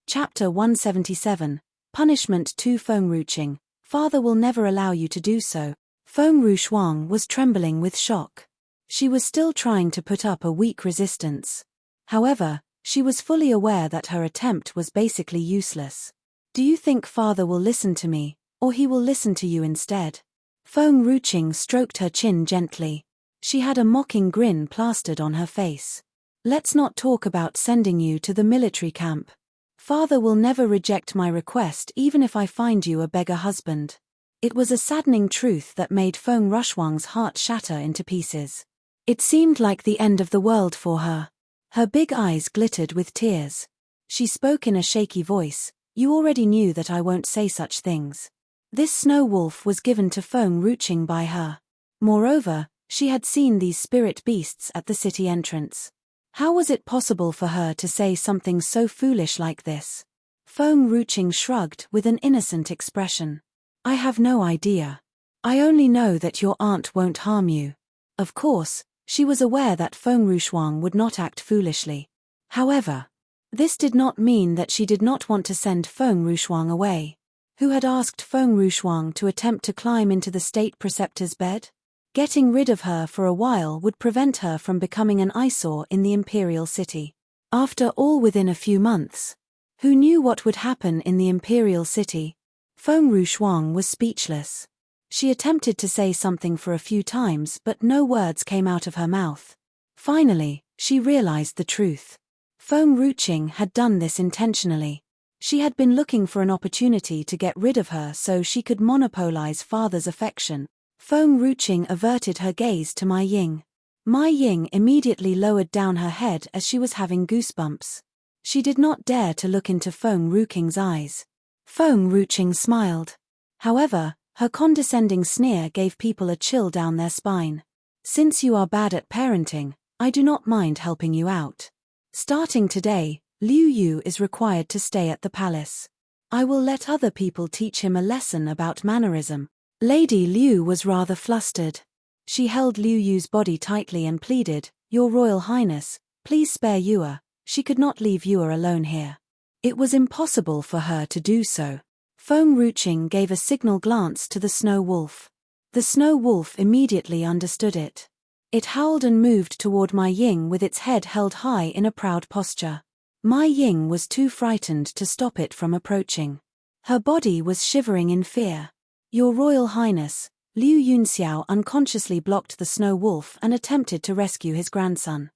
Chapter 177. Punishment to Feng Ruqing. Father will never allow you to do so. Feng Rushuang was trembling with shock. She was still trying to put up a weak resistance. However, she was fully aware that her attempt was basically useless. Do you think father will listen to me, or he will listen to you instead? Feng Ruqing stroked her chin gently. She had a mocking grin plastered on her face. Let's not talk about sending you to the military camp. Father will never reject my request even if I find you a beggar husband. It was a saddening truth that made Feng Rushuang's heart shatter into pieces. It seemed like the end of the world for her. Her big eyes glittered with tears. She spoke in a shaky voice, "You already knew that I won't say such things." This snow wolf was given to Feng Ruqing by her. Moreover, she had seen these spirit beasts at the city entrance. How was it possible for her to say something so foolish like this? Feng Ruqing shrugged with an innocent expression. I have no idea. I only know that your aunt won't harm you. Of course, she was aware that Feng Rushuang would not act foolishly. However, This did not mean that she did not want to send Feng Rushuang away. Who had asked Feng Rushuang to attempt to climb into the state preceptor's bed? Getting rid of her for a while would prevent her from becoming an eyesore in the imperial city. After all, within a few months. Who knew what would happen in the imperial city? Feng Rushuang was speechless. She attempted to say something for a few times, but no words came out of her mouth. Finally, she realized the truth. Feng Ruqing had done this intentionally. She had been looking for an opportunity to get rid of her so she could monopolize father's affection. Feng Ruqing averted her gaze to Mai Ying. Mai Ying immediately lowered down her head as she was having goosebumps. She did not dare to look into Feng Ruqing's eyes. Feng Ruqing smiled. However, her condescending sneer gave people a chill down their spine. Since you are bad at parenting, I do not mind helping you out. Starting today, Liu Yu is required to stay at the palace. I will let other people teach him a lesson about mannerism. Lady Liu was rather flustered. She held Liu Yu's body tightly and pleaded, Your Royal Highness, please spare Yue. She could not leave Yue alone here. It was impossible for her to do so. Feng Ruqing gave a signal glance to the snow wolf. The snow wolf immediately understood it. It howled and moved toward Mai Ying with its head held high in a proud posture. Mai Ying was too frightened to stop it from approaching. Her body was shivering in fear. Your Royal Highness, Liu Yunxiao unconsciously blocked the snow wolf and attempted to rescue his grandson.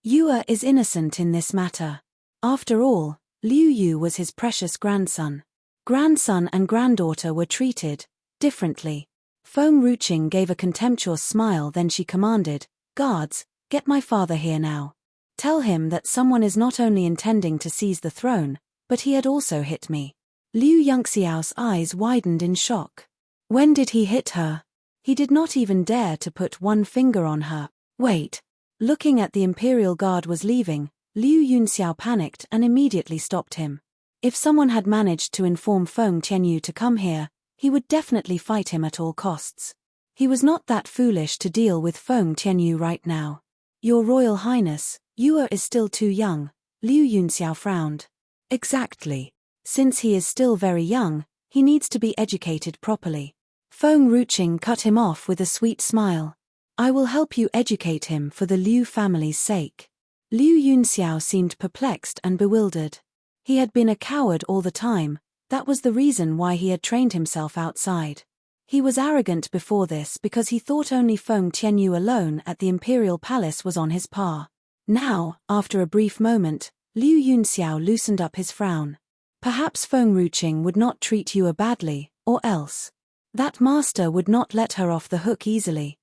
Yue is innocent in this matter. After all, Liu Yu was his precious grandson. Grandson and granddaughter were treated differently. Feng Ruqing gave a contemptuous smile, then she commanded, Guards, get my father here now. Tell him that someone is not only intending to seize the throne, but he had also hit me. Liu Yunxiao's eyes widened in shock. When did he hit her? He did not even dare to put one finger on her. Wait. Looking at the Imperial Guard was leaving, Liu Yunxiao panicked and immediately stopped him. If someone had managed to inform Feng Tianyu to come here, he would definitely fight him at all costs. He was not that foolish to deal with Feng Tianyu right now. Your Royal Highness, Yue is still too young, Liu Yunxiao frowned. Exactly. Since he is still very young, he needs to be educated properly. Feng Ruqing cut him off with a sweet smile. I will help you educate him for the Liu family's sake. Liu Yunxiao seemed perplexed and bewildered. He had been a coward all the time. That was the reason why he had trained himself outside. He was arrogant before this because he thought only Feng Tianyu alone at the Imperial Palace was on his par. Now, after a brief moment, Liu Yunxiao loosened up his frown. Perhaps Feng Ruqing would not treat Yue badly, or else. That master would not let her off the hook easily.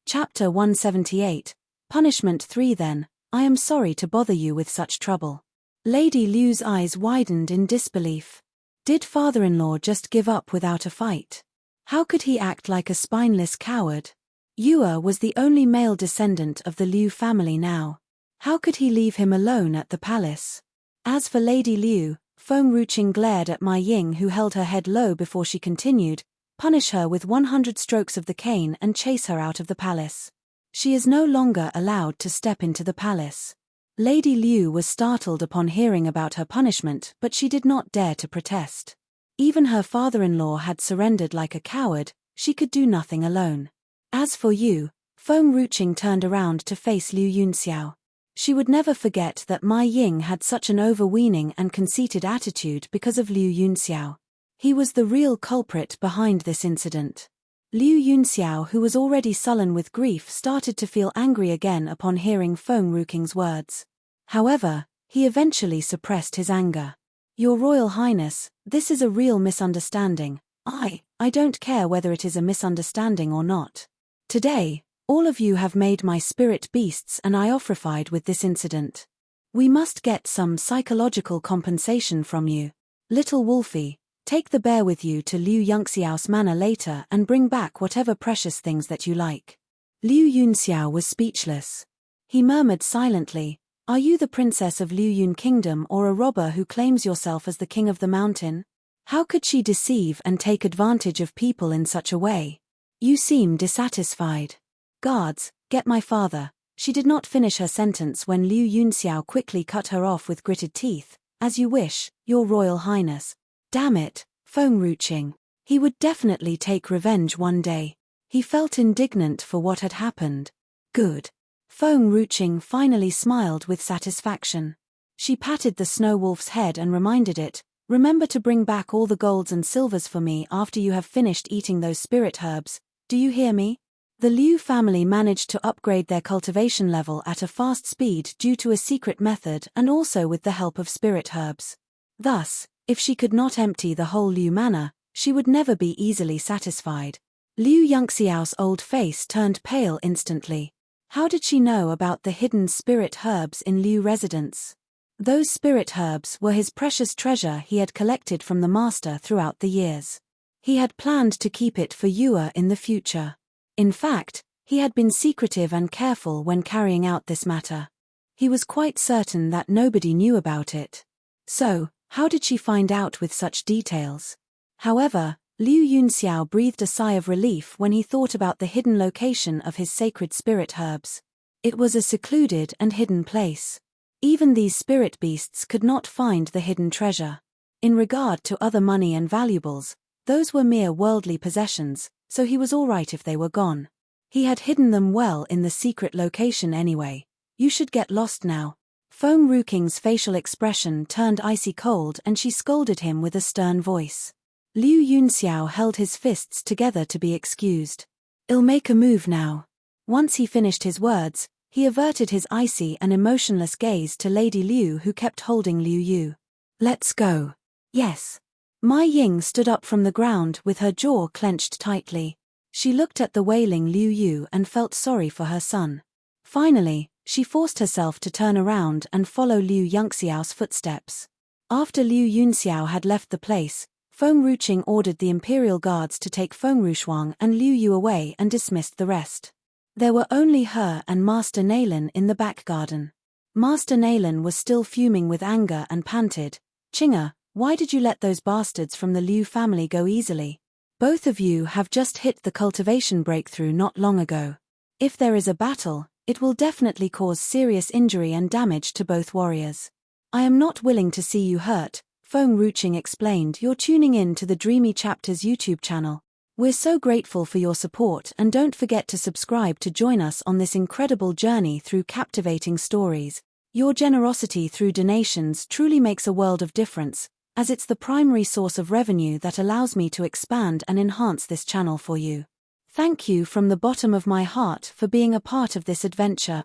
Chapter 178, Punishment 3. Then, I am sorry to bother you with such trouble. Lady Liu's eyes widened in disbelief. Did father-in-law just give up without a fight? How could he act like a spineless coward? Yue was the only male descendant of the Liu family now. How could he leave him alone at the palace? As for Lady Liu, Feng Ruqing glared at Mai Ying, who held her head low before she continued, punish her with 100 strokes of the cane and chase her out of the palace. She is no longer allowed to step into the palace. Lady Liu was startled upon hearing about her punishment, but she did not dare to protest. Even her father-in-law had surrendered like a coward, she could do nothing alone. As for Yu, Feng Ruqing turned around to face Liu Yunxiao. She would never forget that Mai Ying had such an overweening and conceited attitude because of Liu Yunxiao. He was the real culprit behind this incident. Liu Yunxiao, who was already sullen with grief, started to feel angry again upon hearing Feng Ruqing's words. However, he eventually suppressed his anger. Your Royal Highness, this is a real misunderstanding. I don't care whether it is a misunderstanding or not. Today, all of you have made my spirit beasts and I ophrified with this incident. We must get some psychological compensation from you. Little Wolfie, take the bear with you to Liu Yunxiao's manor later and bring back whatever precious things that you like. Liu Yunxiao was speechless. He murmured silently, Are you the princess of Liu Yun Kingdom or a robber who claims yourself as the king of the mountain? How could she deceive and take advantage of people in such a way? You seem dissatisfied. Guards, get my father. She did not finish her sentence when Liu Yunxiao quickly cut her off with gritted teeth. As you wish, Your Royal Highness. Damn it, Feng Ruqing. He would definitely take revenge one day. He felt indignant for what had happened. Good. Feng Ruqing finally smiled with satisfaction. She patted the snow wolf's head and reminded it, remember to bring back all the golds and silvers for me after you have finished eating those spirit herbs. Do you hear me? The Liu family managed to upgrade their cultivation level at a fast speed due to a secret method and also with the help of spirit herbs. Thus, if she could not empty the whole Liu manor, she would never be easily satisfied. Liu Yunxiao's old face turned pale instantly. How did she know about the hidden spirit herbs in Liu residence? Those spirit herbs were his precious treasure he had collected from the master throughout the years. He had planned to keep it for Yue in the future. In fact, he had been secretive and careful when carrying out this matter. He was quite certain that nobody knew about it. So, how did she find out with such details? However, Liu Yunxiao breathed a sigh of relief when he thought about the hidden location of his sacred spirit herbs. It was a secluded and hidden place. Even these spirit beasts could not find the hidden treasure. In regard to other money and valuables, those were mere worldly possessions, so he was all right if they were gone. He had hidden them well in the secret location anyway. You should get lost now. Feng Ruqing's facial expression turned icy cold and she scolded him with a stern voice. Liu Yunxiao held his fists together to be excused. I'll make a move now. Once he finished his words, he averted his icy and emotionless gaze to Lady Liu who kept holding Liu Yu. Let's go. Yes. Mai Ying stood up from the ground with her jaw clenched tightly. She looked at the wailing Liu Yu and felt sorry for her son. Finally, she forced herself to turn around and follow Liu Yunxiao's footsteps. After Liu Yunxiao had left the place, Feng Ruqing ordered the imperial guards to take Feng Rushuang and Liu Yu away and dismissed the rest. There were only her and Master Naylan in the back garden. Master Naylan was still fuming with anger and panted, Chinga, why did you let those bastards from the Liu family go easily? Both of you have just hit the cultivation breakthrough not long ago. If there is a battle, it will definitely cause serious injury and damage to both warriors. I am not willing to see you hurt, Feng Ruqing explained. You're tuning in to the Dreamy Chapters YouTube channel. We're so grateful for your support and don't forget to subscribe to join us on this incredible journey through captivating stories. Your generosity through donations truly makes a world of difference, as it's the primary source of revenue that allows me to expand and enhance this channel for you. Thank you from the bottom of my heart for being a part of this adventure.